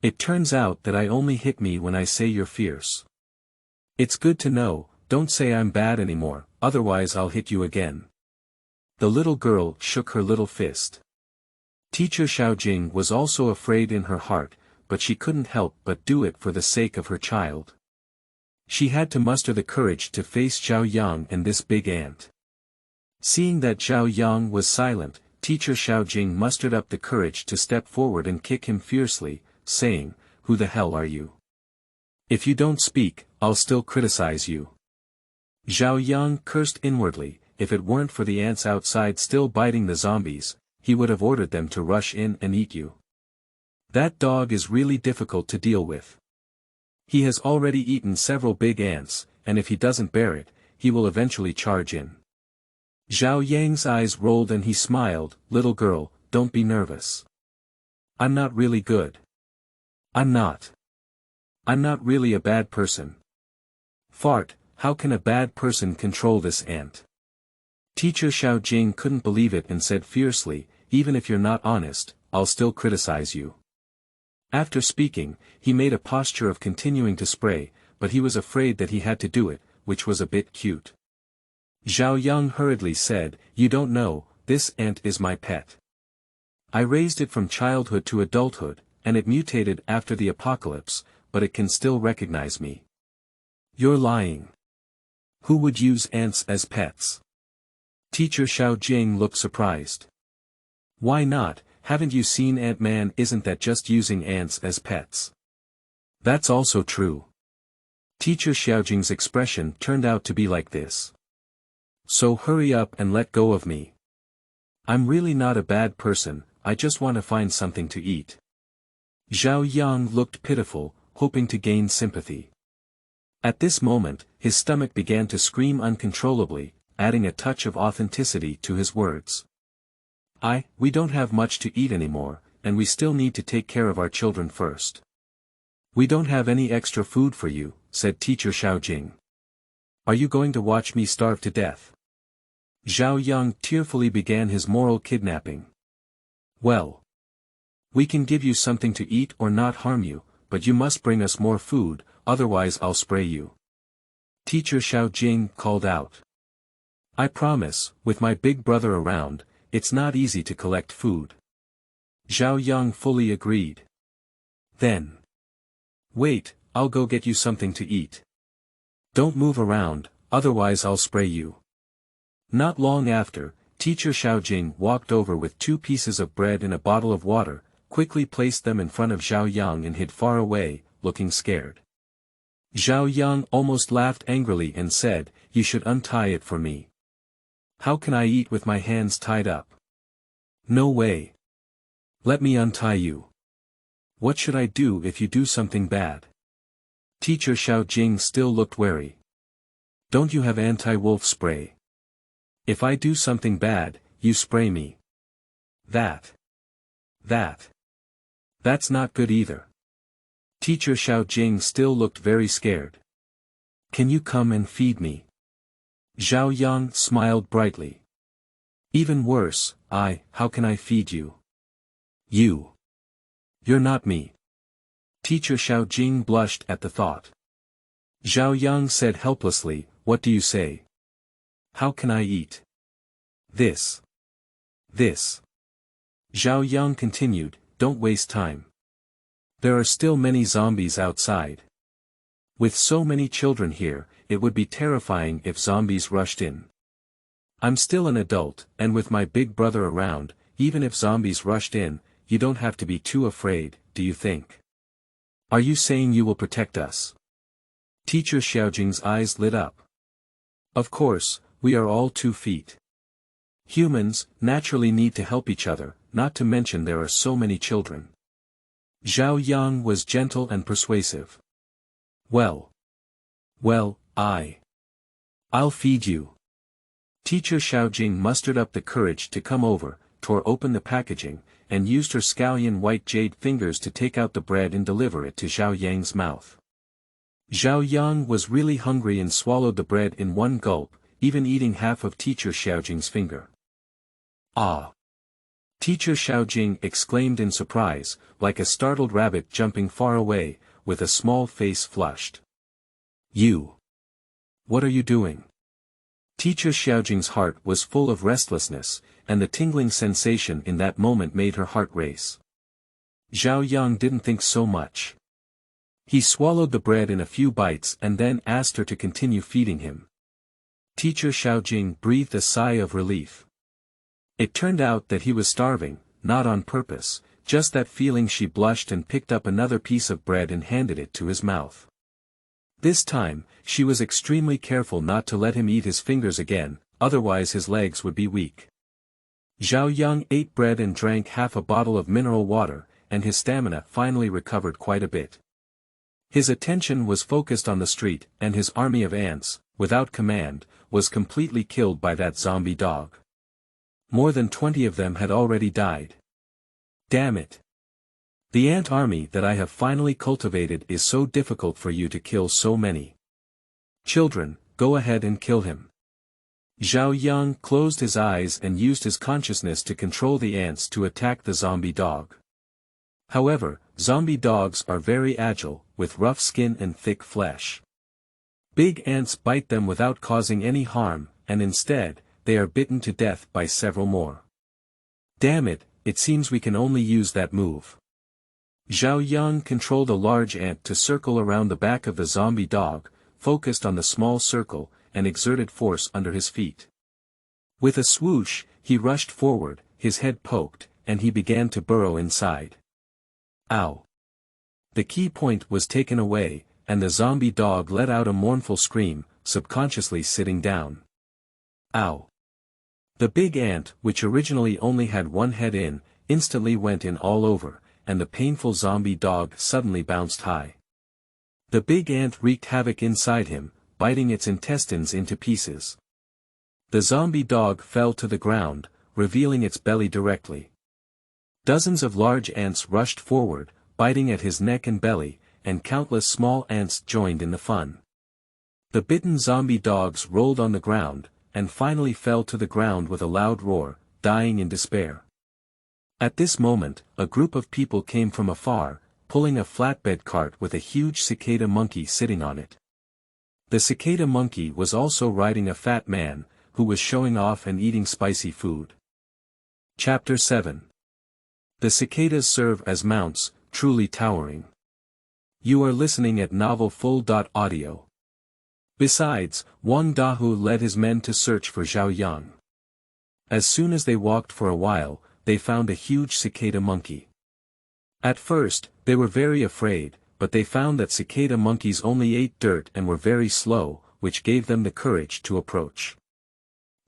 It turns out that I only hit me when I say you're fierce. It's good to know, don't say I'm bad anymore, otherwise I'll hit you again. The little girl shook her little fist. Teacher Xiaojing was also afraid in her heart, but she couldn't help but do it for the sake of her child. She had to muster the courage to face Zhao Yang and this big ant. Seeing that Zhao Yang was silent, Teacher Xiaojing mustered up the courage to step forward and kick him fiercely, saying, "Who the hell are you? If you don't speak, I'll still criticize you." Zhao Yang cursed inwardly. If it weren't for the ants outside still biting the zombies, he would have ordered them to rush in and eat you. That dog is really difficult to deal with. He has already eaten several big ants, and if he doesn't bear it, he will eventually charge in. Zhao Yang's eyes rolled and he smiled, "Little girl, don't be nervous. I'm not really good. I'm not really a bad person." Fart, how can a bad person control this ant? Teacher Xiaojing couldn't believe it and said fiercely, "Even if you're not honest, I'll still criticize you." After speaking, he made a posture of continuing to spray, but he was afraid that he had to do it, which was a bit cute. Zhao Yang hurriedly said, "You don't know, this ant is my pet. I raised it from childhood to adulthood, and it mutated after the apocalypse, but it can still recognize me." You're lying. Who would use ants as pets? Teacher Xiaojing looked surprised. Why not? Haven't you seen Ant-Man? Isn't that just using ants as pets? That's also true. Teacher Xiaojing's expression turned out to be like this. So hurry up and let go of me. I'm really not a bad person, I just want to find something to eat. Zhao Yang looked pitiful, hoping to gain sympathy. At this moment, his stomach began to scream uncontrollably, adding a touch of authenticity to his words. We don't have much to eat anymore, and we still need to take care of our children first. We don't have any extra food for you, said Teacher Xiaojing. Are you going to watch me starve to death? Zhao Yang tearfully began his moral kidnapping. Well, we can give you something to eat or not harm you, but you must bring us more food, otherwise I'll spray you. Teacher Xiaojing called out. I promise, with my big brother around, it's not easy to collect food. Zhao Yang fully agreed. Then. Wait, I'll go get you something to eat. Don't move around, otherwise I'll spray you. Not long after, Teacher Xiaojing walked over with 2 pieces of bread and a bottle of water, quickly placed them in front of Zhao Yang and hid far away, looking scared. Zhao Yang almost laughed angrily and said, You should untie it for me. How can I eat with my hands tied up? No way. Let me untie you. What should I do if you do something bad? Teacher Xiao Jing still looked wary. Don't you have anti-wolf spray? If I do something bad, you spray me. That's not good either. Teacher Xiao Jing still looked very scared. Can you come and feed me? Zhao Yang smiled brightly. Even worse, how can I feed you? You're not me. Teacher Xiao Jing blushed at the thought. Zhao Yang said helplessly, what do you say? How can I eat? This. Zhao Yang continued, don't waste time. There are still many zombies outside. With so many children here, it would be terrifying if zombies rushed in. I'm still an adult, and with my big brother around, even if zombies rushed in, you don't have to be too afraid, do you think? Are you saying you will protect us? Teacher Xiaojing's eyes lit up. Of course, we are all 2 feet. Humans, naturally need to help each other, not to mention there are so many children. Zhao Yang was gentle and persuasive. Well, I'll feed you. Teacher Xiaojing mustered up the courage to come over, tore open the packaging, and used her scallion white jade fingers to take out the bread and deliver it to Zhao Yang's mouth. Zhao Yang was really hungry and swallowed the bread in one gulp, even eating half of Teacher Xiaojing's finger. Ah! Teacher Xiaojing exclaimed in surprise, like a startled rabbit jumping far away, with a small face flushed. What are you doing? Teacher Xiaojing's heart was full of restlessness, and the tingling sensation in that moment made her heart race. Zhao Yang didn't think so much. He swallowed the bread in a few bites and then asked her to continue feeding him. Teacher Xiaojing breathed a sigh of relief. It turned out that he was starving, not on purpose, just that feeling. She blushed and picked up another piece of bread and handed it to his mouth. This time, she was extremely careful not to let him eat his fingers again, otherwise his legs would be weak. Zhao Yang ate bread and drank half a bottle of mineral water, and his stamina finally recovered quite a bit. His attention was focused on the street, and his army of ants, without command, was completely killed by that zombie dog. More than 20 of them had already died. Damn it! The ant army that I have finally cultivated is so difficult for you to kill so many. Children, go ahead and kill him. Zhao Yang closed his eyes and used his consciousness to control the ants to attack the zombie dog. However, zombie dogs are very agile, with rough skin and thick flesh. Big ants bite them without causing any harm, and instead, they are bitten to death by several more. Damn it, it seems we can only use that move. Zhao Yang controlled a large ant to circle around the back of the zombie dog, focused on the small circle, and exerted force under his feet. With a swoosh, he rushed forward, his head poked, and he began to burrow inside. Ow! The key point was taken away, and the zombie dog let out a mournful scream, subconsciously sitting down. Ow! The big ant, which originally only had one head in, instantly went in all over, and the painful zombie dog suddenly bounced high. The big ant wreaked havoc inside him, biting its intestines into pieces. The zombie dog fell to the ground, revealing its belly directly. Dozens of large ants rushed forward, biting at his neck and belly, and countless small ants joined in the fun. The bitten zombie dogs rolled on the ground, and finally fell to the ground with a loud roar, dying in despair. At this moment, a group of people came from afar, pulling a flatbed cart with a huge cicada monkey sitting on it. The cicada monkey was also riding a fat man, who was showing off and eating spicy food. Chapter 7. The cicadas serve as mounts, truly towering. You are listening at novelfull.audio. Besides, Wang Dahu led his men to search for Zhao Yang. As soon as they walked for a while, they found a huge cicada monkey. At first, they were very afraid, but they found that cicada monkeys only ate dirt and were very slow, which gave them the courage to approach.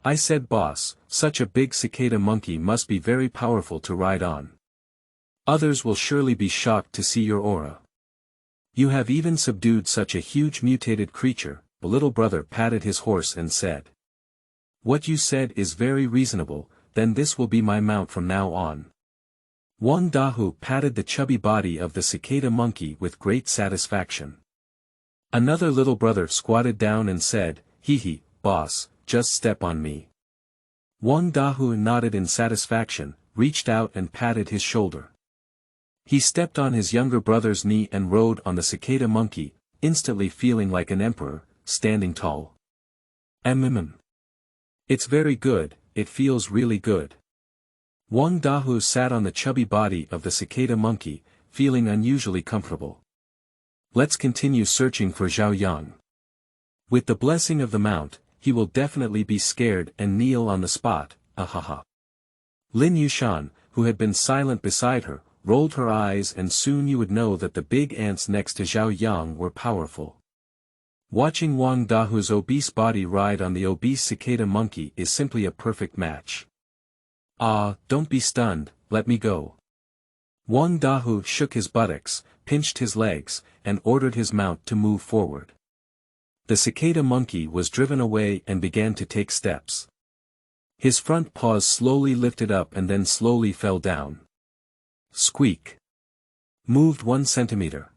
I said, boss, such a big cicada monkey must be very powerful to ride on. Others will surely be shocked to see your aura. You have even subdued such a huge mutated creature, the little brother patted his horse and said. What you said is very reasonable, then this will be my mount from now on. Wang Dahu patted the chubby body of the cicada monkey with great satisfaction. Another little brother squatted down and said, hee hee, boss, just step on me. Wang Dahu nodded in satisfaction, reached out and patted his shoulder. He stepped on his younger brother's knee and rode on the cicada monkey, instantly feeling like an emperor, standing tall. It's very good, it feels really good. Wang Dahu sat on the chubby body of the cicada monkey, feeling unusually comfortable. Let's continue searching for Zhao Yang. With the blessing of the mount, he will definitely be scared and kneel on the spot, ahaha. Lin Yushan, who had been silent beside her, rolled her eyes and soon you would know that the big ants next to Zhao Yang were powerful. Watching Wang Dahu's obese body ride on the obese cicada monkey is simply a perfect match. Ah, don't be stunned, let me go. Wang Dahu shook his buttocks, pinched his legs, and ordered his mount to move forward. The cicada monkey was driven away and began to take steps. His front paws slowly lifted up and then slowly fell down. Squeak. Moved 1 centimeter.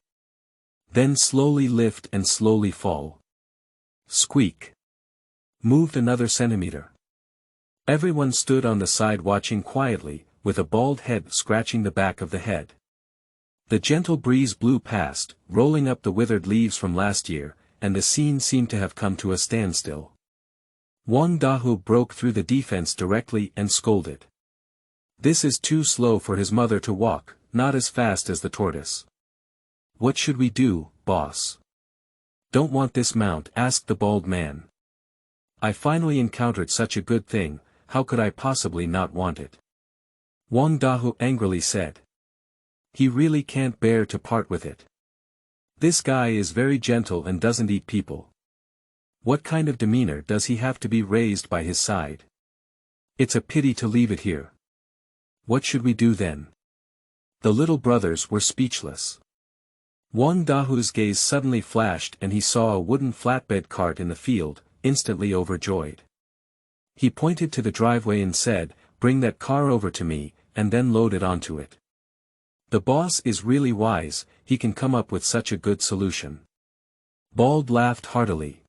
Then slowly lift and slowly fall. Squeak. Moved another centimeter. Everyone stood on the side watching quietly, with a bald head scratching the back of the head. The gentle breeze blew past, rolling up the withered leaves from last year, and the scene seemed to have come to a standstill. Wang Dahu broke through the defense directly and scolded. This is too slow for his mother to walk, not as fast as the tortoise. What should we do, boss? Don't want this mount, asked the bald man. I finally encountered such a good thing, how could I possibly not want it? Wang Dahu angrily said. He really can't bear to part with it. This guy is very gentle and doesn't eat people. What kind of demeanor does he have to be raised by his side? It's a pity to leave it here. What should we do then? The little brothers were speechless. Wang Dahu's gaze suddenly flashed and he saw a wooden flatbed cart in the field, instantly overjoyed. He pointed to the driveway and said, bring that car over to me, and then load it onto it. The boss is really wise, he can come up with such a good solution. Bald laughed heartily.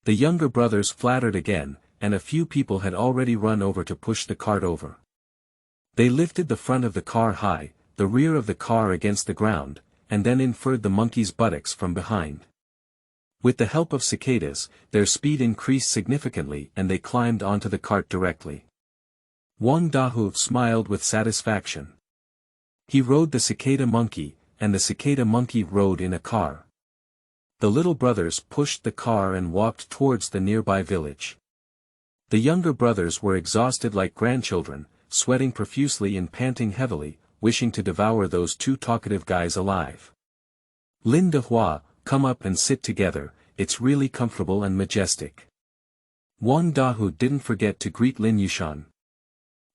The younger brothers flattered again, and a few people had already run over to push the cart over. They lifted the front of the car high, the rear of the car against the ground, and then inferred the monkey's buttocks from behind. With the help of cicadas, their speed increased significantly and they climbed onto the cart directly. Wang Dahu smiled with satisfaction. He rode the cicada monkey, and the cicada monkey rode in a car. The little brothers pushed the car and walked towards the nearby village. The younger brothers were exhausted like grandchildren, sweating profusely and panting heavily, wishing to devour those two talkative guys alive. Lin Dehua, come up and sit together, it's really comfortable and majestic. Wang Dahu didn't forget to greet Lin Yushan.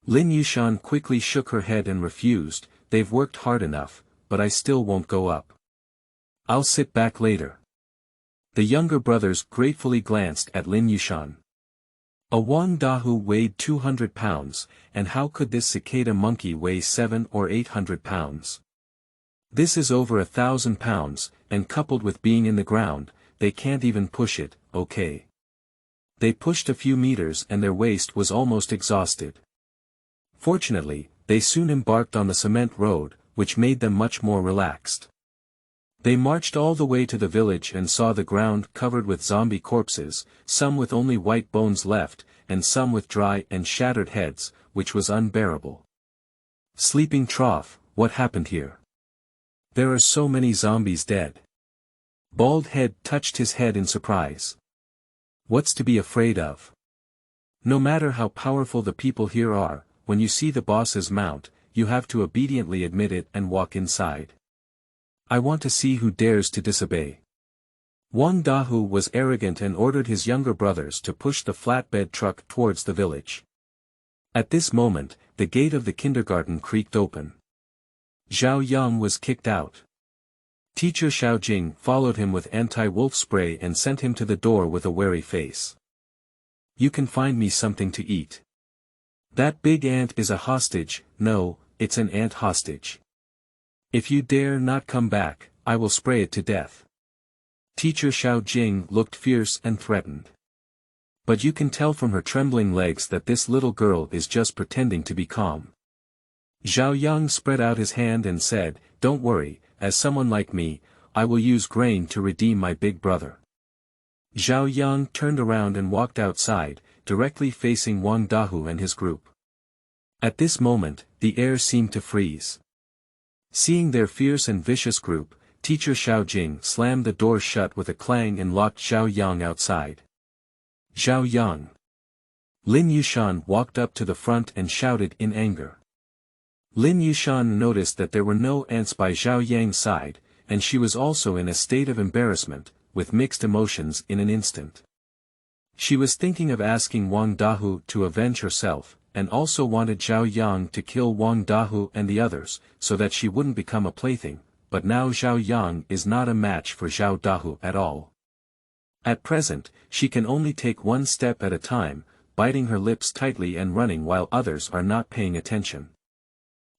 Lin Yushan quickly shook her head and refused, they've worked hard enough, but I still won't go up. I'll sit back later. The younger brothers gratefully glanced at Lin Yushan. A Wang Dahu weighed 200 pounds, and how could this cicada monkey weigh 700 or 800 pounds? This is over 1,000 pounds, and coupled with being in the ground, they can't even push it, okay. They pushed a few meters and their waist was almost exhausted. Fortunately, they soon embarked on the cement road, which made them much more relaxed. They marched all the way to the village and saw the ground covered with zombie corpses, some with only white bones left, and some with dry and shattered heads, which was unbearable. Sleeping trough, what happened here? There are so many zombies dead. Bald Head touched his head in surprise. What's to be afraid of? No matter how powerful the people here are, when you see the boss's mount, you have to obediently admit it and walk inside. I want to see who dares to disobey. Wang Dahu was arrogant and ordered his younger brothers to push the flatbed truck towards the village. At this moment, the gate of the kindergarten creaked open. Zhao Yang was kicked out. Teacher Xiao Jing followed him with anti-wolf spray and sent him to the door with a wary face. You can find me something to eat. That big ant is a hostage. No, it's an ant hostage. If you dare not come back, I will spray it to death. Teacher Xiao Jing looked fierce and threatened. But you can tell from her trembling legs that this little girl is just pretending to be calm. Zhao Yang spread out his hand and said, Don't worry, as someone like me, I will use grain to redeem my big brother. Zhao Yang turned around and walked outside, directly facing Wang Dahu and his group. At this moment, the air seemed to freeze. Seeing their fierce and vicious group, Teacher Xiao Jing slammed the door shut with a clang and locked Zhao Yang outside. Zhao Yang. Lin Yushan walked up to the front and shouted in anger. Lin Yushan noticed that there were no ants by Zhao Yang's side, and she was also in a state of embarrassment, with mixed emotions in an instant. She was thinking of asking Wang Dahu to avenge herself, and also wanted Zhao Yang to kill Wang Dahu and the others, so that she wouldn't become a plaything, but now Zhao Yang is not a match for Zhao Dahu at all. At present, she can only take one step at a time, biting her lips tightly and running while others are not paying attention.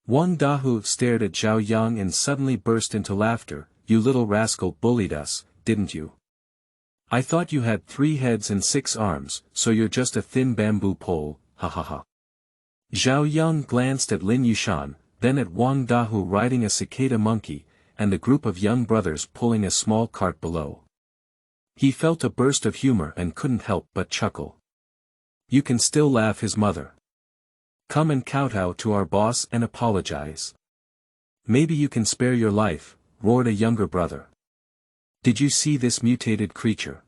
Wang Dahu stared at Zhao Yang and suddenly burst into laughter. You little rascal bullied us, didn't you? I thought you had 3 heads and 6 arms, so you're just a thin bamboo pole, ha ha ha. Zhao Yang glanced at Lin Yushan, then at Wang Dahu riding a cicada monkey, and a group of young brothers pulling a small cart below. He felt a burst of humor and couldn't help but chuckle. You can still laugh, his mother. Come and kowtow to our boss and apologize. Maybe you can spare your life, roared a younger brother. Did you see this mutated creature?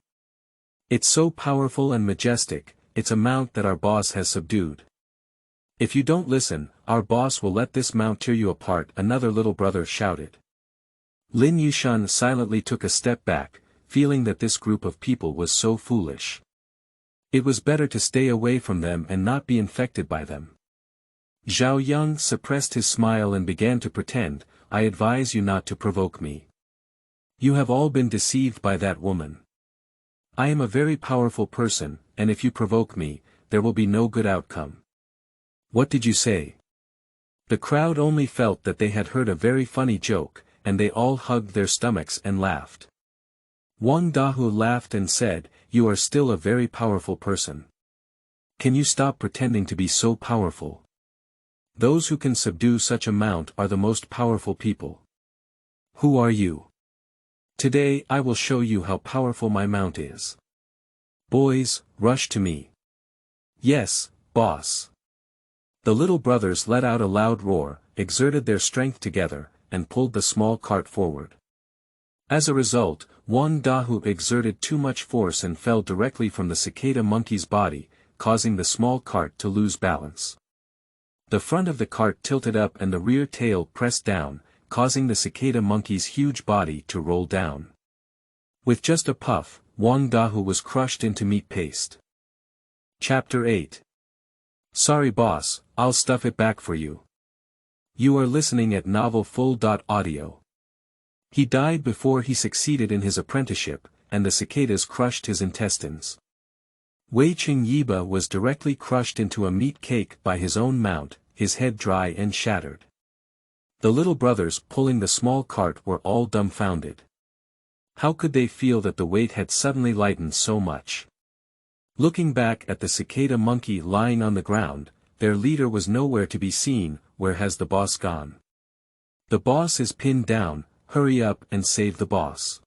It's so powerful and majestic, it's a mount that our boss has subdued. If you don't listen, our boss will let this mount tear you apart, another little brother shouted. Lin Yushan silently took a step back, feeling that this group of people was so foolish. It was better to stay away from them and not be infected by them. Zhao Yang suppressed his smile and began to pretend, I advise you not to provoke me. You have all been deceived by that woman. I am a very powerful person, and if you provoke me, there will be no good outcome. What did you say? The crowd only felt that they had heard a very funny joke, and they all hugged their stomachs and laughed. Wang Dahu laughed and said, You are still a very powerful person. Can you stop pretending to be so powerful? Those who can subdue such a mount are the most powerful people. Who are you? Today I will show you how powerful my mount is. Boys, rush to me. Yes, boss. The little brothers let out a loud roar, exerted their strength together, and pulled the small cart forward. As a result, Wang Dahu exerted too much force and fell directly from the cicada monkey's body, causing the small cart to lose balance. The front of the cart tilted up and the rear tail pressed down, causing the cicada monkey's huge body to roll down. With just a puff, Wang Dahu was crushed into meat paste. Chapter 8. Sorry boss, I'll stuff it back for you. You are listening at novelfull.audio. He died before he succeeded in his apprenticeship, and the cicadas crushed his intestines. Wei Ching Yiba was directly crushed into a meat cake by his own mount, his head dry and shattered. The little brothers pulling the small cart were all dumbfounded. How could they feel that the weight had suddenly lightened so much? Looking back at the cicada monkey lying on the ground, their leader was nowhere to be seen. Where has the boss gone? The boss is pinned down, hurry up and save the boss.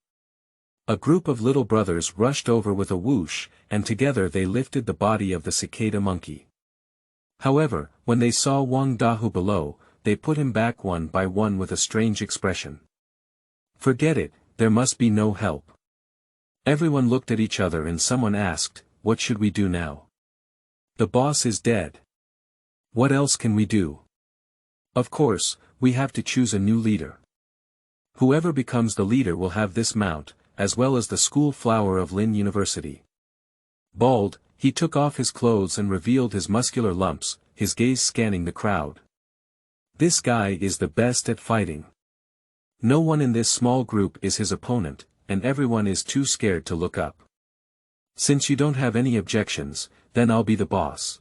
A group of little brothers rushed over with a whoosh, and together they lifted the body of the cicada monkey. However, when they saw Wang Dahu below, they put him back one by one with a strange expression. Forget it, there must be no help. Everyone looked at each other and someone asked, what should we do now? The boss is dead. What else can we do? Of course, we have to choose a new leader. Whoever becomes the leader will have this mount, as well as the school flower of Lin University. Bald, he took off his clothes and revealed his muscular lumps, his gaze scanning the crowd. This guy is the best at fighting. No one in this small group is his opponent, and everyone is too scared to look up. Since you don't have any objections, then I'll be the boss.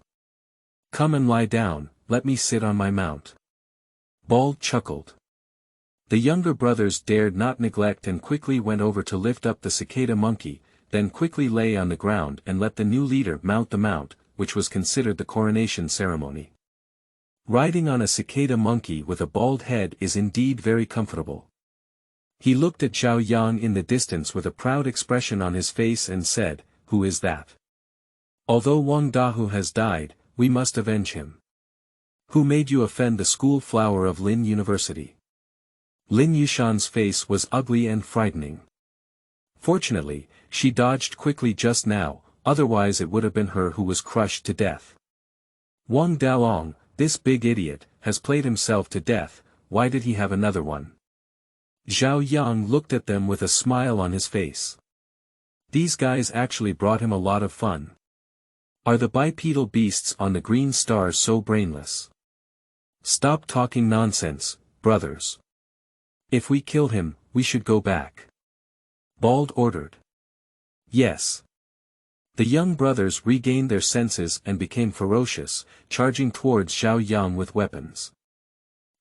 Come and lie down, let me sit on my mount. Bald chuckled. The younger brothers dared not neglect and quickly went over to lift up the cicada monkey, then quickly lay on the ground and let the new leader mount the mount, which was considered the coronation ceremony. Riding on a cicada monkey with a bald head is indeed very comfortable. He looked at Zhao Yang in the distance with a proud expression on his face and said, "Who is that? Although Wang Dahu has died, we must avenge him. Who made you offend the school flower of Lin University?" Lin Yushan's face was ugly and frightening. Fortunately, she dodged quickly just now, otherwise it would have been her who was crushed to death. Wang Daolong, this big idiot, has played himself to death, why did he have another one? Zhao Yang looked at them with a smile on his face. These guys actually brought him a lot of fun. Are the bipedal beasts on the green star so brainless? Stop talking nonsense, brothers. If we kill him, we should go back. Bald ordered. Yes. The young brothers regained their senses and became ferocious, charging towards Zhao Yang with weapons.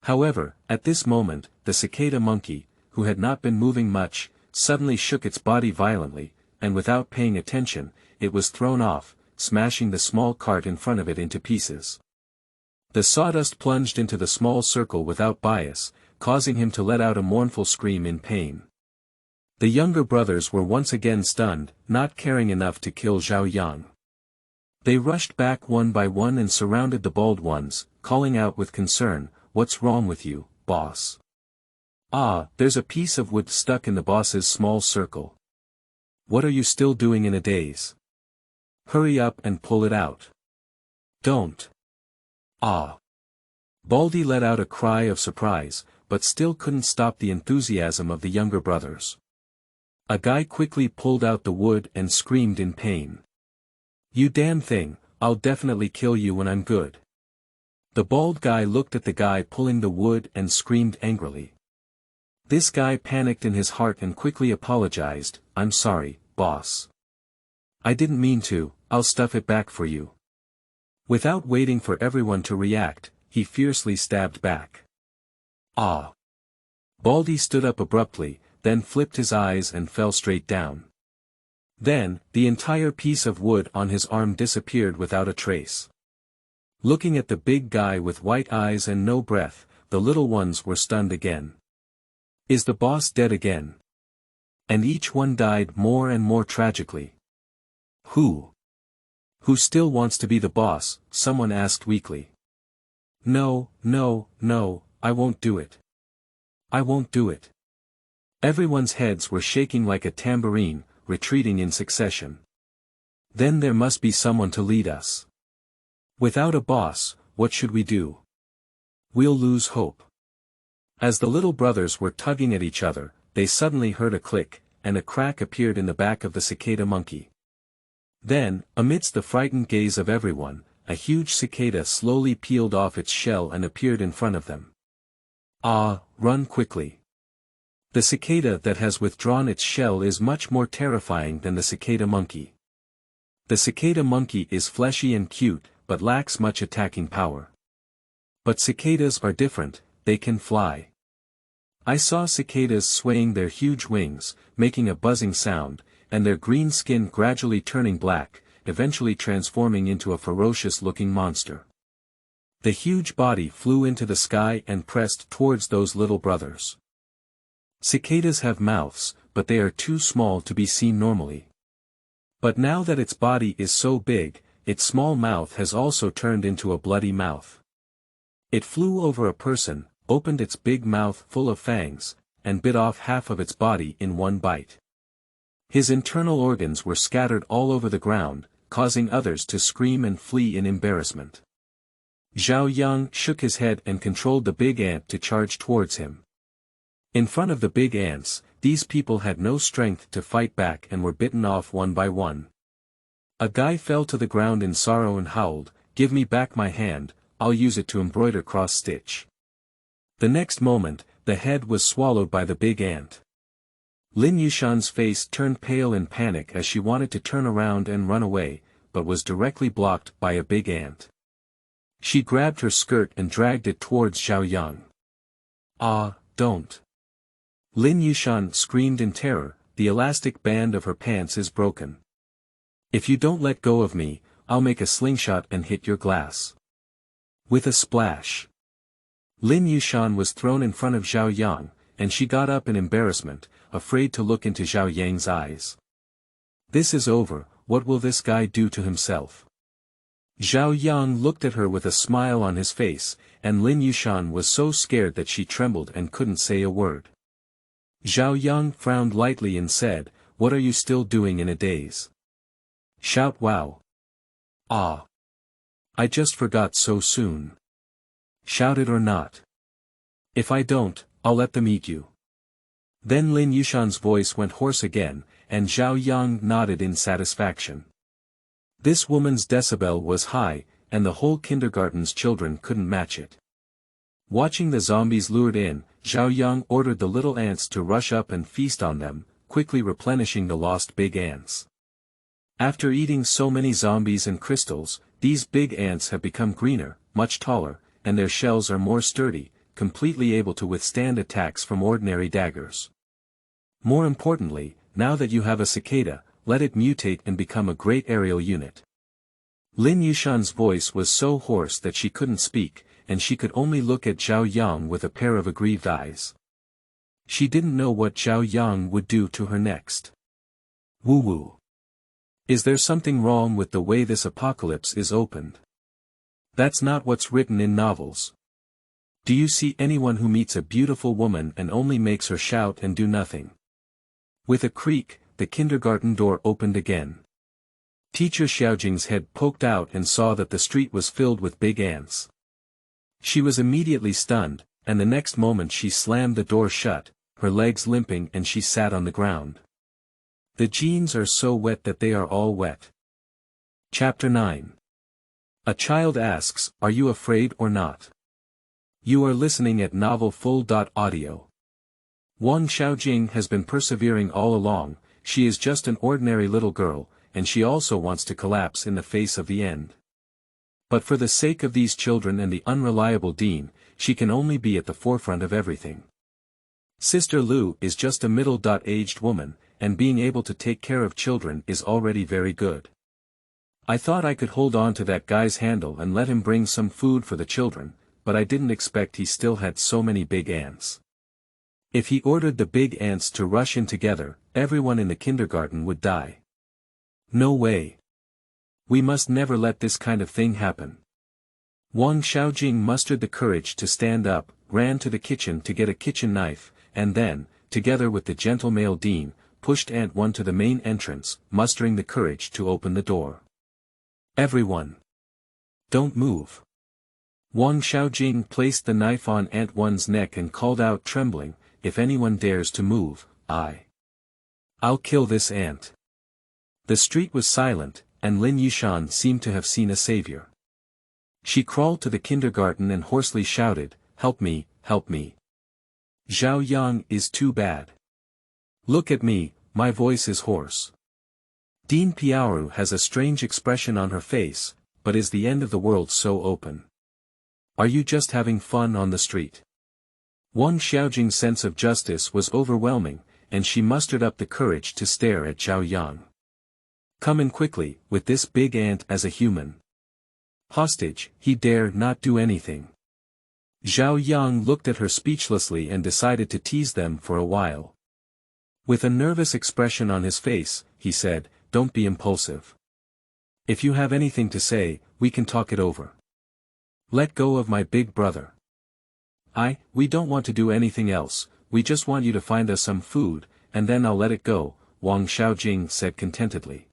However, at this moment, the cicada monkey, who had not been moving much, suddenly shook its body violently, and without paying attention, it was thrown off, smashing the small cart in front of it into pieces. The sawdust plunged into the small circle without bias, causing him to let out a mournful scream in pain. The younger brothers were once again stunned, not caring enough to kill Zhao Yang. They rushed back one by one and surrounded the bald ones, calling out with concern, "What's wrong with you, boss?" "Ah, there's a piece of wood stuck in the boss's small circle. What are you still doing in a daze? Hurry up and pull it out." "Don't." "Ah." Baldy let out a cry of surprise, but still couldn't stop the enthusiasm of the younger brothers. A guy quickly pulled out the wood and screamed in pain. "You damn thing, I'll definitely kill you when I'm good." The bald guy looked at the guy pulling the wood and screamed angrily. This guy panicked in his heart and quickly apologized, "I'm sorry, boss. I didn't mean to, I'll stuff it back for you." Without waiting for everyone to react, he fiercely stabbed back. "Ah!" Baldy stood up abruptly, then flipped his eyes and fell straight down. Then, the entire piece of wood on his arm disappeared without a trace. Looking at the big guy with white eyes and no breath, the little ones were stunned again. Is the boss dead again? And each one died more and more tragically. Who still wants to be the boss? Someone asked weakly. No, I won't do it. I won't do it. Everyone's heads were shaking like a tambourine, retreating in succession. Then there must be someone to lead us. Without a boss, what should we do? We'll lose hope. As the little brothers were tugging at each other, they suddenly heard a click, and a crack appeared in the back of the cicada monkey. Then, amidst the frightened gaze of everyone, a huge cicada slowly peeled off its shell and appeared in front of them. Ah, run quickly. The cicada that has withdrawn its shell is much more terrifying than the cicada monkey. The cicada monkey is fleshy and cute, but lacks much attacking power. But cicadas are different, they can fly. I saw cicadas swaying their huge wings, making a buzzing sound, and their green skin gradually turning black, eventually transforming into a ferocious-looking monster. The huge body flew into the sky and pressed towards those little brothers. Cicadas have mouths, but they are too small to be seen normally. But now that its body is so big, its small mouth has also turned into a bloody mouth. It flew over a person, opened its big mouth full of fangs, and bit off half of its body in one bite. His internal organs were scattered all over the ground, causing others to scream and flee in embarrassment. Zhao Yang shook his head and controlled the big ant to charge towards him. In front of the big ants, these people had no strength to fight back and were bitten off one by one. A guy fell to the ground in sorrow and howled, "Give me back my hand, I'll use it to embroider cross-stitch." The next moment, the head was swallowed by the big ant. Lin Yushan's face turned pale in panic as she wanted to turn around and run away, but was directly blocked by a big ant. She grabbed her skirt and dragged it towards Zhao Yang. "Ah, don't." Lin Yushan screamed in terror, the elastic band of her pants is broken. "If you don't let go of me, I'll make a slingshot and hit your glass." With a splash, Lin Yushan was thrown in front of Zhao Yang, and she got up in embarrassment, afraid to look into Zhao Yang's eyes. "This is over, what will this guy do to himself?" Zhao Yang looked at her with a smile on his face, and Lin Yushan was so scared that she trembled and couldn't say a word. Zhao Yang frowned lightly and said, "What are you still doing in a daze? Shout wow." "Ah. I just forgot so soon. Shout it or not. If I don't, I'll let them eat you." Then Lin Yushan's voice went hoarse again, and Zhao Yang nodded in satisfaction. This woman's decibel was high, and the whole kindergarten's children couldn't match it. Watching the zombies lured in, Zhao Yang ordered the little ants to rush up and feast on them, quickly replenishing the lost big ants. After eating so many zombies and crystals, these big ants have become greener, much taller, and their shells are more sturdy, completely able to withstand attacks from ordinary daggers. More importantly, now that you have a cicada, let it mutate and become a great aerial unit. Lin Yushan's voice was so hoarse that she couldn't speak, and she could only look at Zhao Yang with a pair of aggrieved eyes. She didn't know what Zhao Yang would do to her next. Woo-woo. Is there something wrong with the way this apocalypse is opened? That's not what's written in novels. Do you see anyone who meets a beautiful woman and only makes her shout and do nothing? With a creak, the kindergarten door opened again. Teacher Xiaojing's head poked out and saw that the street was filled with big ants. She was immediately stunned, and the next moment she slammed the door shut, her legs limping, and she sat on the ground. The jeans are so wet that they are all wet. Chapter 9. A child asks, "Are you afraid or not?" You are listening at novelfull.audio. Wang Xiaojing has been persevering all along. She is just an ordinary little girl, and she also wants to collapse in the face of the end. But for the sake of these children and the unreliable Dean, she can only be at the forefront of everything. Sister Lu is just a middle-aged woman, and being able to take care of children is already very good. I thought I could hold on to that guy's handle and let him bring some food for the children, but I didn't expect he still had so many big ants. If he ordered the big ants to rush in together, everyone in the kindergarten would die. No way. We must never let this kind of thing happen. Wang Xiaojing mustered the courage to stand up, ran to the kitchen to get a kitchen knife, and then, together with the gentle male Dean, pushed Ant 1 to the main entrance, mustering the courage to open the door. Everyone. Don't move. Wang Xiaojing placed the knife on Ant 1's neck and called out trembling, "If anyone dares to move, I'll kill this ant." The street was silent, and Lin Yushan seemed to have seen a savior. She crawled to the kindergarten and hoarsely shouted, "Help me, help me. Zhao Yang is too bad. Look at me, my voice is hoarse." Dean Piaoru has a strange expression on her face, but is the end of the world so open? Are you just having fun on the street? Wang Xiaojing's sense of justice was overwhelming, and she mustered up the courage to stare at Zhao Yang. "Come in quickly, with this big ant as a human hostage, he dare not do anything." Zhao Yang looked at her speechlessly and decided to tease them for a while. With a nervous expression on his face, he said, "Don't be impulsive. If you have anything to say, we can talk it over. Let go of my big brother. We don't want to do anything else, we just want you to find us some food, and then I'll let it go," Wang Xiaojing said contentedly.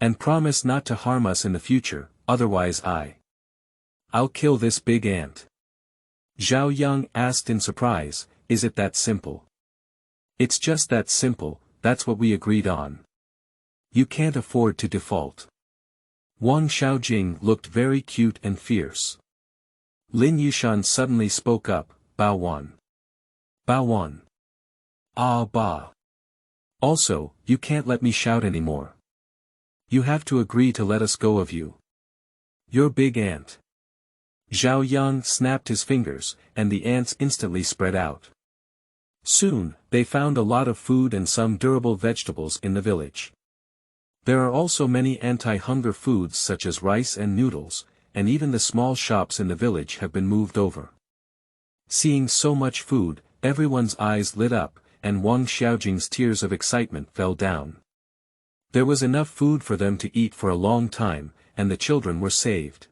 "And promise not to harm us in the future, otherwise I'll kill this big ant." Zhao Yang asked in surprise, "Is it that simple?" "It's just that simple, that's what we agreed on. You can't afford to default." Wang Xiaojing looked very cute and fierce. Lin Yushan suddenly spoke up, Bow 1. Bow 1. Ah bah. Also, you can't let me shout anymore. You have to agree to let us go of you. You're big ant. Zhao Yang snapped his fingers, and the ants instantly spread out. Soon, they found a lot of food and some durable vegetables in the village. There are also many anti-hunger foods such as rice and noodles, and even the small shops in the village have been moved over. Seeing so much food, everyone's eyes lit up, and Wang Xiaojing's tears of excitement fell down. There was enough food for them to eat for a long time, and the children were saved.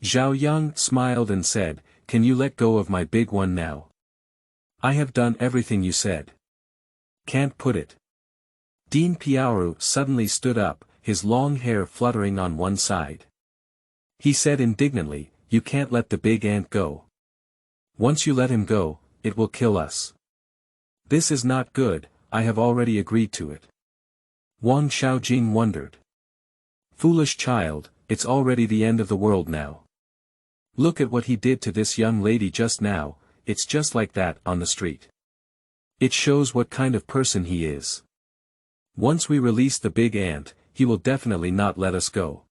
Zhao Yang smiled and said, "Can you let go of my big one now? I have done everything you said." "Can't put it." Dean Piaoru suddenly stood up, his long hair fluttering on one side. He said indignantly, "You can't let the big ant go. Once you let him go, it will kill us. This is not good, I have already agreed to it." Wang Xiaojing wondered. "Foolish child, it's already the end of the world now. Look at what he did to this young lady just now, it's just like that on the street. It shows what kind of person he is. Once we release the big ant, he will definitely not let us go."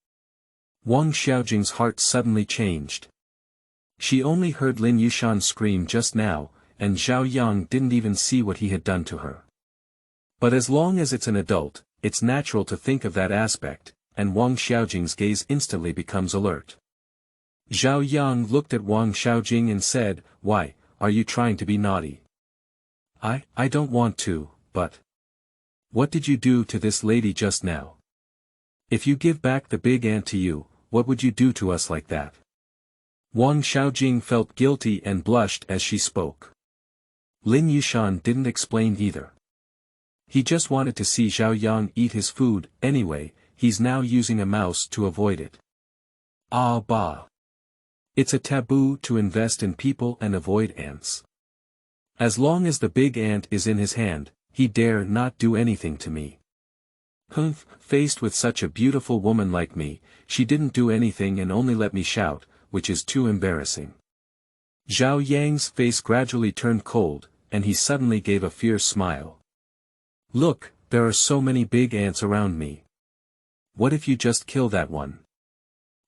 Wang Xiaojing's heart suddenly changed. She only heard Lin Yushan scream just now, and Zhao Yang didn't even see what he had done to her. But as long as it's an adult, it's natural to think of that aspect, and Wang Xiaojing's gaze instantly becomes alert. Zhao Yang looked at Wang Xiaojing and said, "Why, are you trying to be naughty?" I don't want to, but... What did you do to this lady just now? If you give back the big ant to you, what would you do to us like that?" Wang Xiaojing felt guilty and blushed as she spoke. Lin Yushan didn't explain either. He just wanted to see Zhao Yang eat his food, anyway, he's now using a mouse to avoid it. Ah bah. It's a taboo to invest in people and avoid ants. As long as the big ant is in his hand, he dare not do anything to me. Faced with such a beautiful woman like me, she didn't do anything and only let me shout, which is too embarrassing. Zhao Yang's face gradually turned cold, and he suddenly gave a fierce smile. "Look, there are so many big ants around me. What if you just kill that one?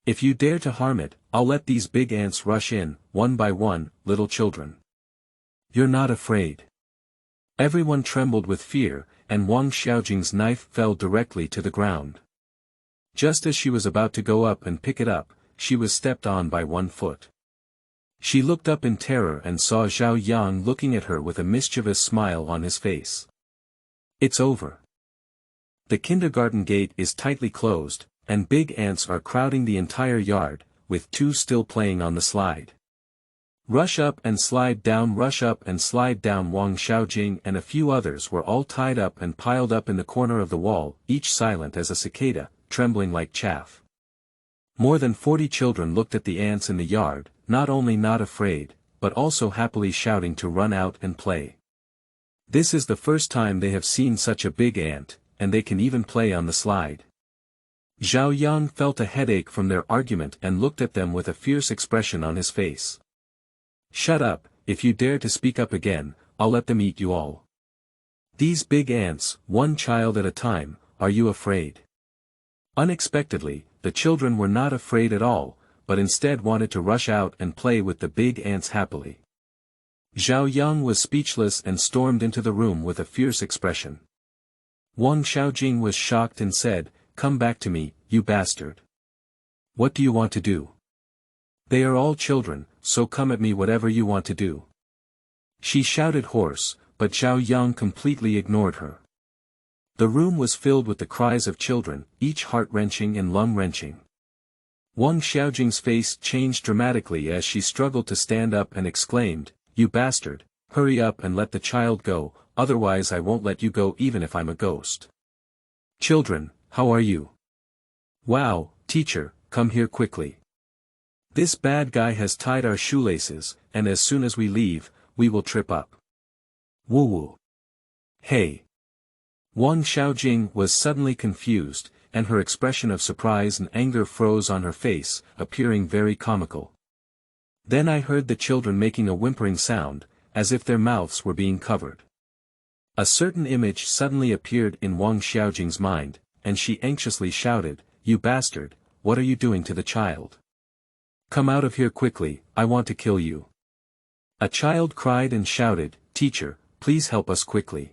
If you dare to harm it, I'll let these big ants rush in, one by one, little children. You're not afraid." Everyone trembled with fear, and Wang Xiaojing's knife fell directly to the ground. Just as she was about to go up and pick it up, she was stepped on by one foot. She looked up in terror and saw Zhao Yang looking at her with a mischievous smile on his face. It's over. The kindergarten gate is tightly closed, and big ants are crowding the entire yard, with two still playing on the slide. Rush up and slide down, rush up and slide down. Wang Xiaojing and a few others were all tied up and piled up in the corner of the wall, each silent as a cicada, trembling like chaff. More than 40 children looked at the ants in the yard, not only not afraid, but also happily shouting to run out and play. This is the first time they have seen such a big ant, and they can even play on the slide. Zhao Yang felt a headache from their argument and looked at them with a fierce expression on his face. "Shut up, if you dare to speak up again, I'll let them eat you all. These big ants, one child at a time, are you afraid?" Unexpectedly, the children were not afraid at all, but instead wanted to rush out and play with the big ants happily. Zhao Yang was speechless and stormed into the room with a fierce expression. Wang Xiaojing was shocked and said, "Come back to me, you bastard. What do you want to do? They are all children, so come at me whatever you want to do." She shouted hoarse, but Zhao Yang completely ignored her. The room was filled with the cries of children, each heart-wrenching and lung-wrenching. Wang Xiaojing's face changed dramatically as she struggled to stand up and exclaimed, "You bastard, hurry up and let the child go, otherwise I won't let you go even if I'm a ghost. Children, how are you? Wow, teacher, come here quickly. This bad guy has tied our shoelaces, and as soon as we leave, we will trip up. Woo-woo. Hey." Wang Xiaojing was suddenly confused, and her expression of surprise and anger froze on her face, appearing very comical. Then I heard the children making a whimpering sound, as if their mouths were being covered. A certain image suddenly appeared in Wang Xiaojing's mind, and she anxiously shouted, "You bastard, what are you doing to the child? Come out of here quickly, I want to kill you." A child cried and shouted, "Teacher, please help us quickly.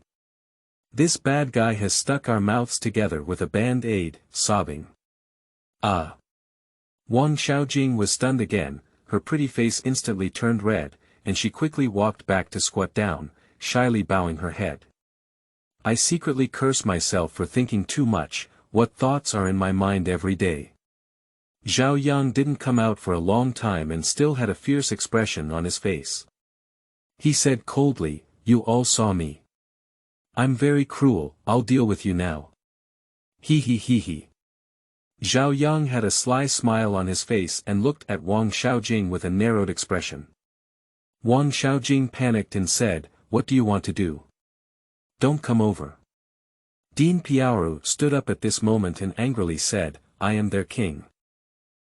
This bad guy has stuck our mouths together with a band-aid," sobbing. Ah! Wang Xiaojing was stunned again, her pretty face instantly turned red, and she quickly walked back to squat down, shyly bowing her head. I secretly curse myself for thinking too much. What thoughts are in my mind every day? Zhao Yang didn't come out for a long time and still had a fierce expression on his face. He said coldly, "You all saw me. I'm very cruel, I'll deal with you now." He. Zhao Yang had a sly smile on his face and looked at Wang Xiaojing with a narrowed expression. Wang Xiaojing panicked and said, "What do you want to do? Don't come over." Dean Piaoru stood up at this moment and angrily said, "I am their king.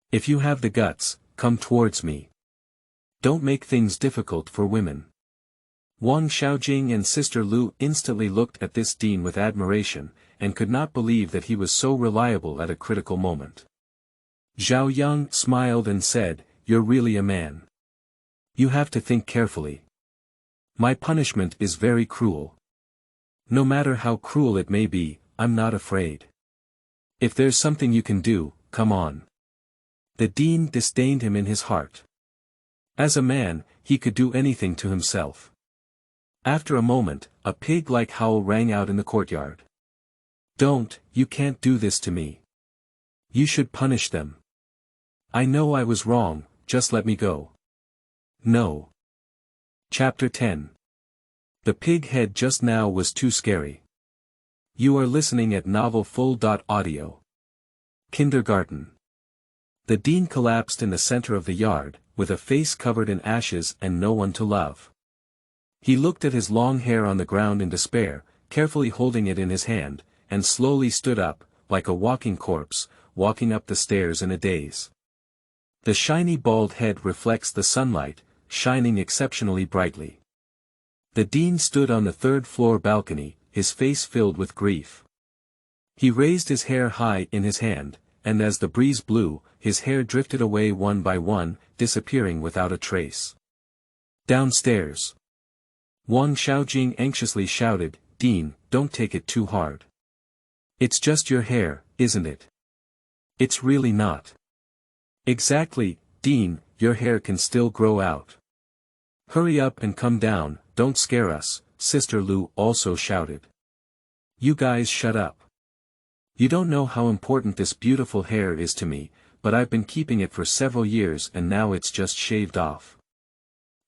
If you have the guts, come towards me. Don't make things difficult for women." Wang Xiaojing and Sister Lu instantly looked at this dean with admiration, and could not believe that he was so reliable at a critical moment. Zhao Yang smiled and said, "You're really a man. You have to think carefully. My punishment is very cruel. No matter how cruel it may be, I'm not afraid. If there's something you can do, come on." The dean disdained him in his heart. As a man, he could do anything to himself. After a moment, a pig-like howl rang out in the courtyard. "Don't, you can't do this to me. You should punish them. I know I was wrong, just let me go." No. Chapter 10. The pig head just now was too scary. You are listening at novelfull.audio. Kindergarten. The dean collapsed in the center of the yard, with a face covered in ashes and no one to love. He looked at his long hair on the ground in despair, carefully holding it in his hand, and slowly stood up, like a walking corpse, walking up the stairs in a daze. The shiny bald head reflects the sunlight, shining exceptionally brightly. The dean stood on the third-floor balcony, his face filled with grief. He raised his hair high in his hand, and as the breeze blew, his hair drifted away one by one, disappearing without a trace. Downstairs. Wang Xiaojing anxiously shouted, "Dean, don't take it too hard. It's just your hair, isn't it?" "It's really not." "Exactly, Dean, your hair can still grow out. Hurry up and come down, don't scare us," Sister Lu also shouted. "You guys shut up. You don't know how important this beautiful hair is to me, but I've been keeping it for several years and now it's just shaved off.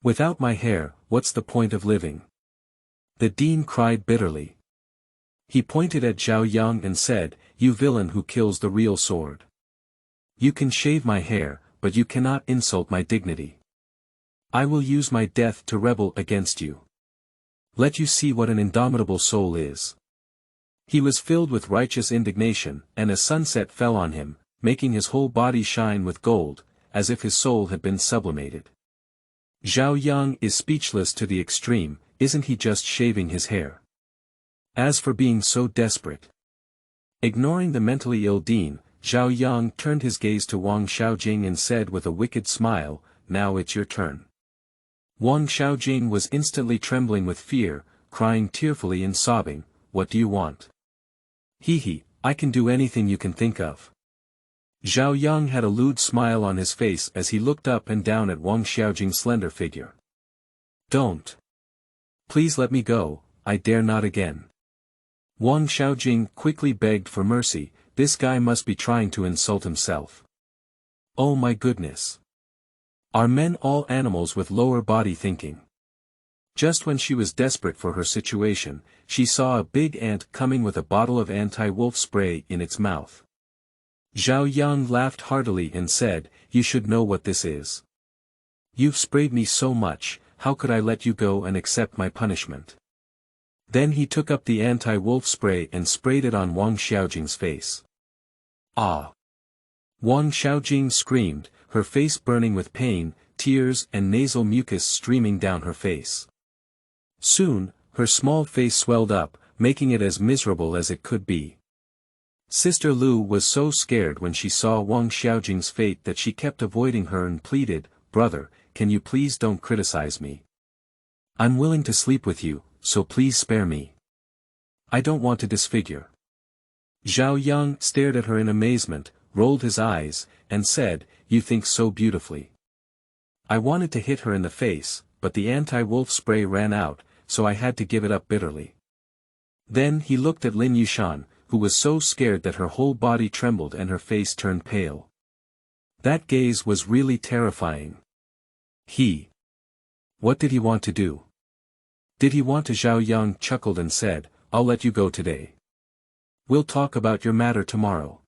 Without my hair, what's the point of living?" The dean cried bitterly. He pointed at Zhao Yang and said, "You villain who kills the real sword. You can shave my hair, but you cannot insult my dignity. I will use my death to rebel against you. Let you see what an indomitable soul is." He was filled with righteous indignation, and a sunset fell on him, making his whole body shine with gold, as if his soul had been sublimated. Zhao Yang is speechless to the extreme, isn't he just shaving his hair? As for being so desperate. Ignoring the mentally ill dean, Zhao Yang turned his gaze to Wang Xiaojing and said with a wicked smile, "Now it's your turn." Wang Xiaojing was instantly trembling with fear, crying tearfully and sobbing, "What do you want?" I can do anything you can think of." Zhao Yang had a lewd smile on his face as he looked up and down at Wang Xiaojing's slender figure. "Don't. Please let me go, I dare not again." Wang Xiaojing quickly begged for mercy, this guy must be trying to insult himself. Oh my goodness. Are men all animals with lower body thinking? Just when she was desperate for her situation, she saw a big ant coming with a bottle of anti-wolf spray in its mouth. Zhao Yang laughed heartily and said, "You should know what this is. You've sprayed me so much, how could I let you go and accept my punishment?" Then he took up the anti-wolf spray and sprayed it on Wang Xiaojing's face. Ah! Wang Xiaojing screamed, her face burning with pain, tears and nasal mucus streaming down her face. Soon, her small face swelled up, making it as miserable as it could be. Sister Lu was so scared when she saw Wang Xiaojing's fate that she kept avoiding her and pleaded, "Brother, can you please don't criticize me? I'm willing to sleep with you, so please spare me. I don't want to disfigure." Zhao Yang stared at her in amazement, rolled his eyes, and said, "You think so beautifully." I wanted to hit her in the face, but the anti-wolf spray ran out, so I had to give it up bitterly. Then he looked at Lin Yushan, who was so scared that her whole body trembled and her face turned pale. That gaze was really terrifying. What did he want to do? Did he want to? Zhao Yang chuckled and said, "I'll let you go today. We'll talk about your matter tomorrow.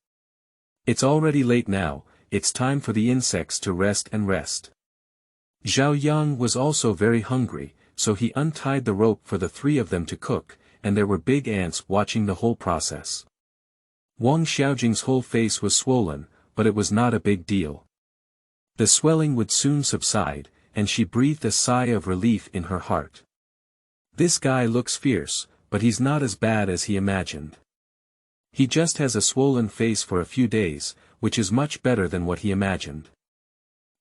It's already late now, it's time for the insects to rest and rest." Zhao Yang was also very hungry, so he untied the rope for the three of them to cook, and there were big ants watching the whole process. Wang Xiaojing's whole face was swollen, but it was not a big deal. The swelling would soon subside, and she breathed a sigh of relief in her heart. This guy looks fierce, but he's not as bad as he imagined. He just has a swollen face for a few days, which is much better than what he imagined.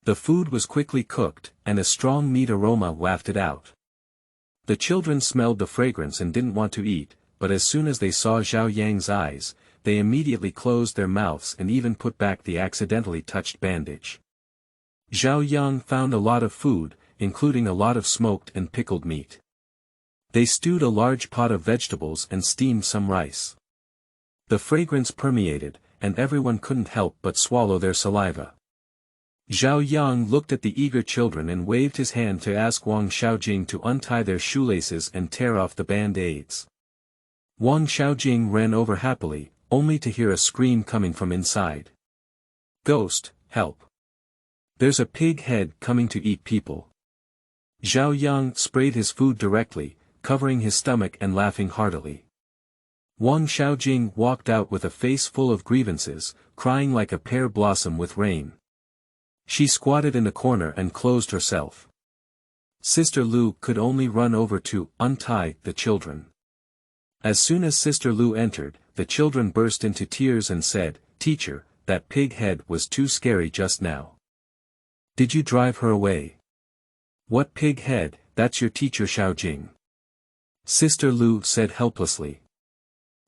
The food was quickly cooked, and a strong meat aroma wafted out. The children smelled the fragrance and didn't want to eat, but as soon as they saw Zhao Yang's eyes, they immediately closed their mouths and even put back the accidentally touched bandage. Zhao Yang found a lot of food, including a lot of smoked and pickled meat. They stewed a large pot of vegetables and steamed some rice. The fragrance permeated, and everyone couldn't help but swallow their saliva. Zhao Yang looked at the eager children and waved his hand to ask Wang Xiaojing to untie their shoelaces and tear off the band-aids. Wang Xiaojing ran over happily, only to hear a scream coming from inside. "Ghost, help! There's a pig head coming to eat people." Zhao Yang sprayed his food directly, covering his stomach and laughing heartily. Wang Xiaojing walked out with a face full of grievances, crying like a pear blossom with rain. She squatted in the corner and closed herself. Sister Lu could only run over to untie the children. As soon as Sister Lu entered, the children burst into tears and said, "Teacher, that pig head was too scary just now. Did you drive her away?" "What pig head? That's your teacher Xiaojing." Sister Lu said helplessly.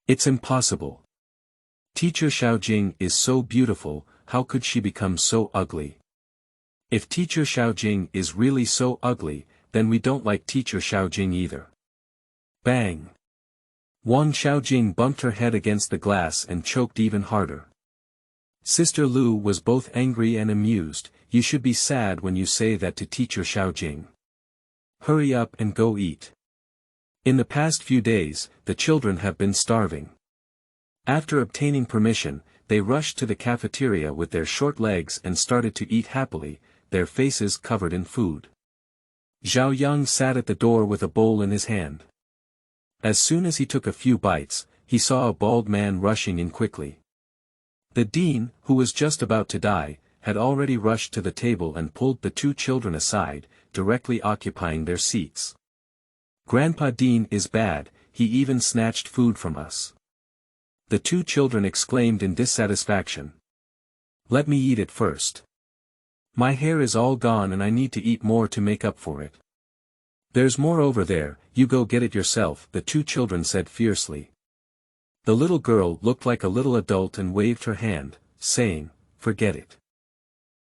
"It's impossible. Teacher Xiaojing is so beautiful, how could she become so ugly? If Teacher Xiaojing is really so ugly, then we don't like Teacher Xiaojing either." Bang! Wang Xiaojing bumped her head against the glass and choked even harder. Sister Lu was both angry and amused. "You should be sad when you say that to Teacher Xiaojing. Hurry up and go eat." In the past few days, the children have been starving. After obtaining permission, they rushed to the cafeteria with their short legs and started to eat happily, their faces covered in food. Zhao Yang sat at the door with a bowl in his hand. As soon as he took a few bites, he saw a bald man rushing in quickly. The dean, who was just about to die, had already rushed to the table and pulled the two children aside, directly occupying their seats. "Grandpa Dean is bad, he even snatched food from us." The two children exclaimed in dissatisfaction. "Let me eat it first. My hair is all gone and I need to eat more to make up for it." "There's more over there, you go get it yourself," the two children said fiercely. The little girl looked like a little adult and waved her hand, saying, "Forget it.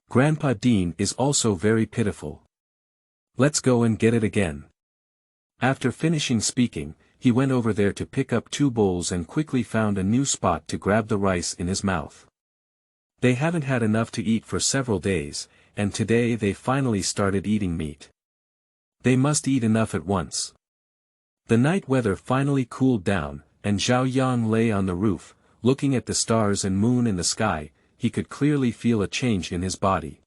Grandpa Dean is also very pitiful. Let's go and get it again." After finishing speaking, he went over there to pick up two bowls and quickly found a new spot to grab the rice in his mouth. They haven't had enough to eat for several days, and today they finally started eating meat. They must eat enough at once. The night weather finally cooled down, and Zhao Yang lay on the roof, looking at the stars and moon in the sky. He could clearly feel a change in his body.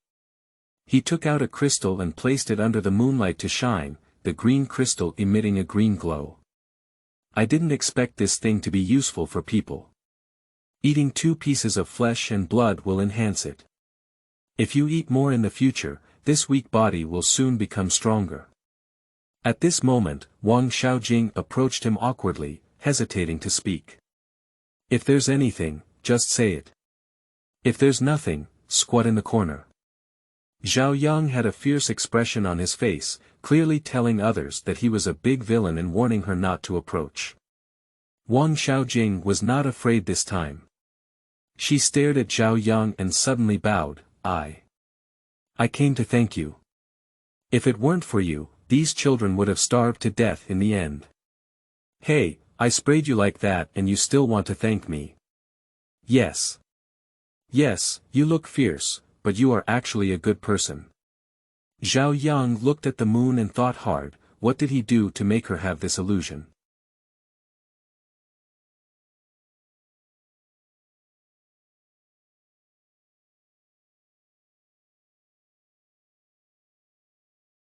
He took out a crystal and placed it under the moonlight to shine, the green crystal emitting a green glow. "I didn't expect this thing to be useful for people. Eating 2 pieces of flesh and blood will enhance it. If you eat more in the future, this weak body will soon become stronger. At this moment, Wang Xiaojing approached him awkwardly, hesitating to speak. If there's anything, just say it. If there's nothing, squat in the corner. Zhao Yang had a fierce expression on his face, clearly telling others that he was a big villain and warning her not to approach. Wang Xiaojing was not afraid this time. She stared at Zhao Yang and suddenly bowed. I came to thank you. If it weren't for you, these children would have starved to death in the end. Hey, I sprayed you like that and you still want to thank me. Yes. Yes, you look fierce, but you are actually a good person. Zhao Yang looked at the moon and thought hard, what did he do to make her have this illusion?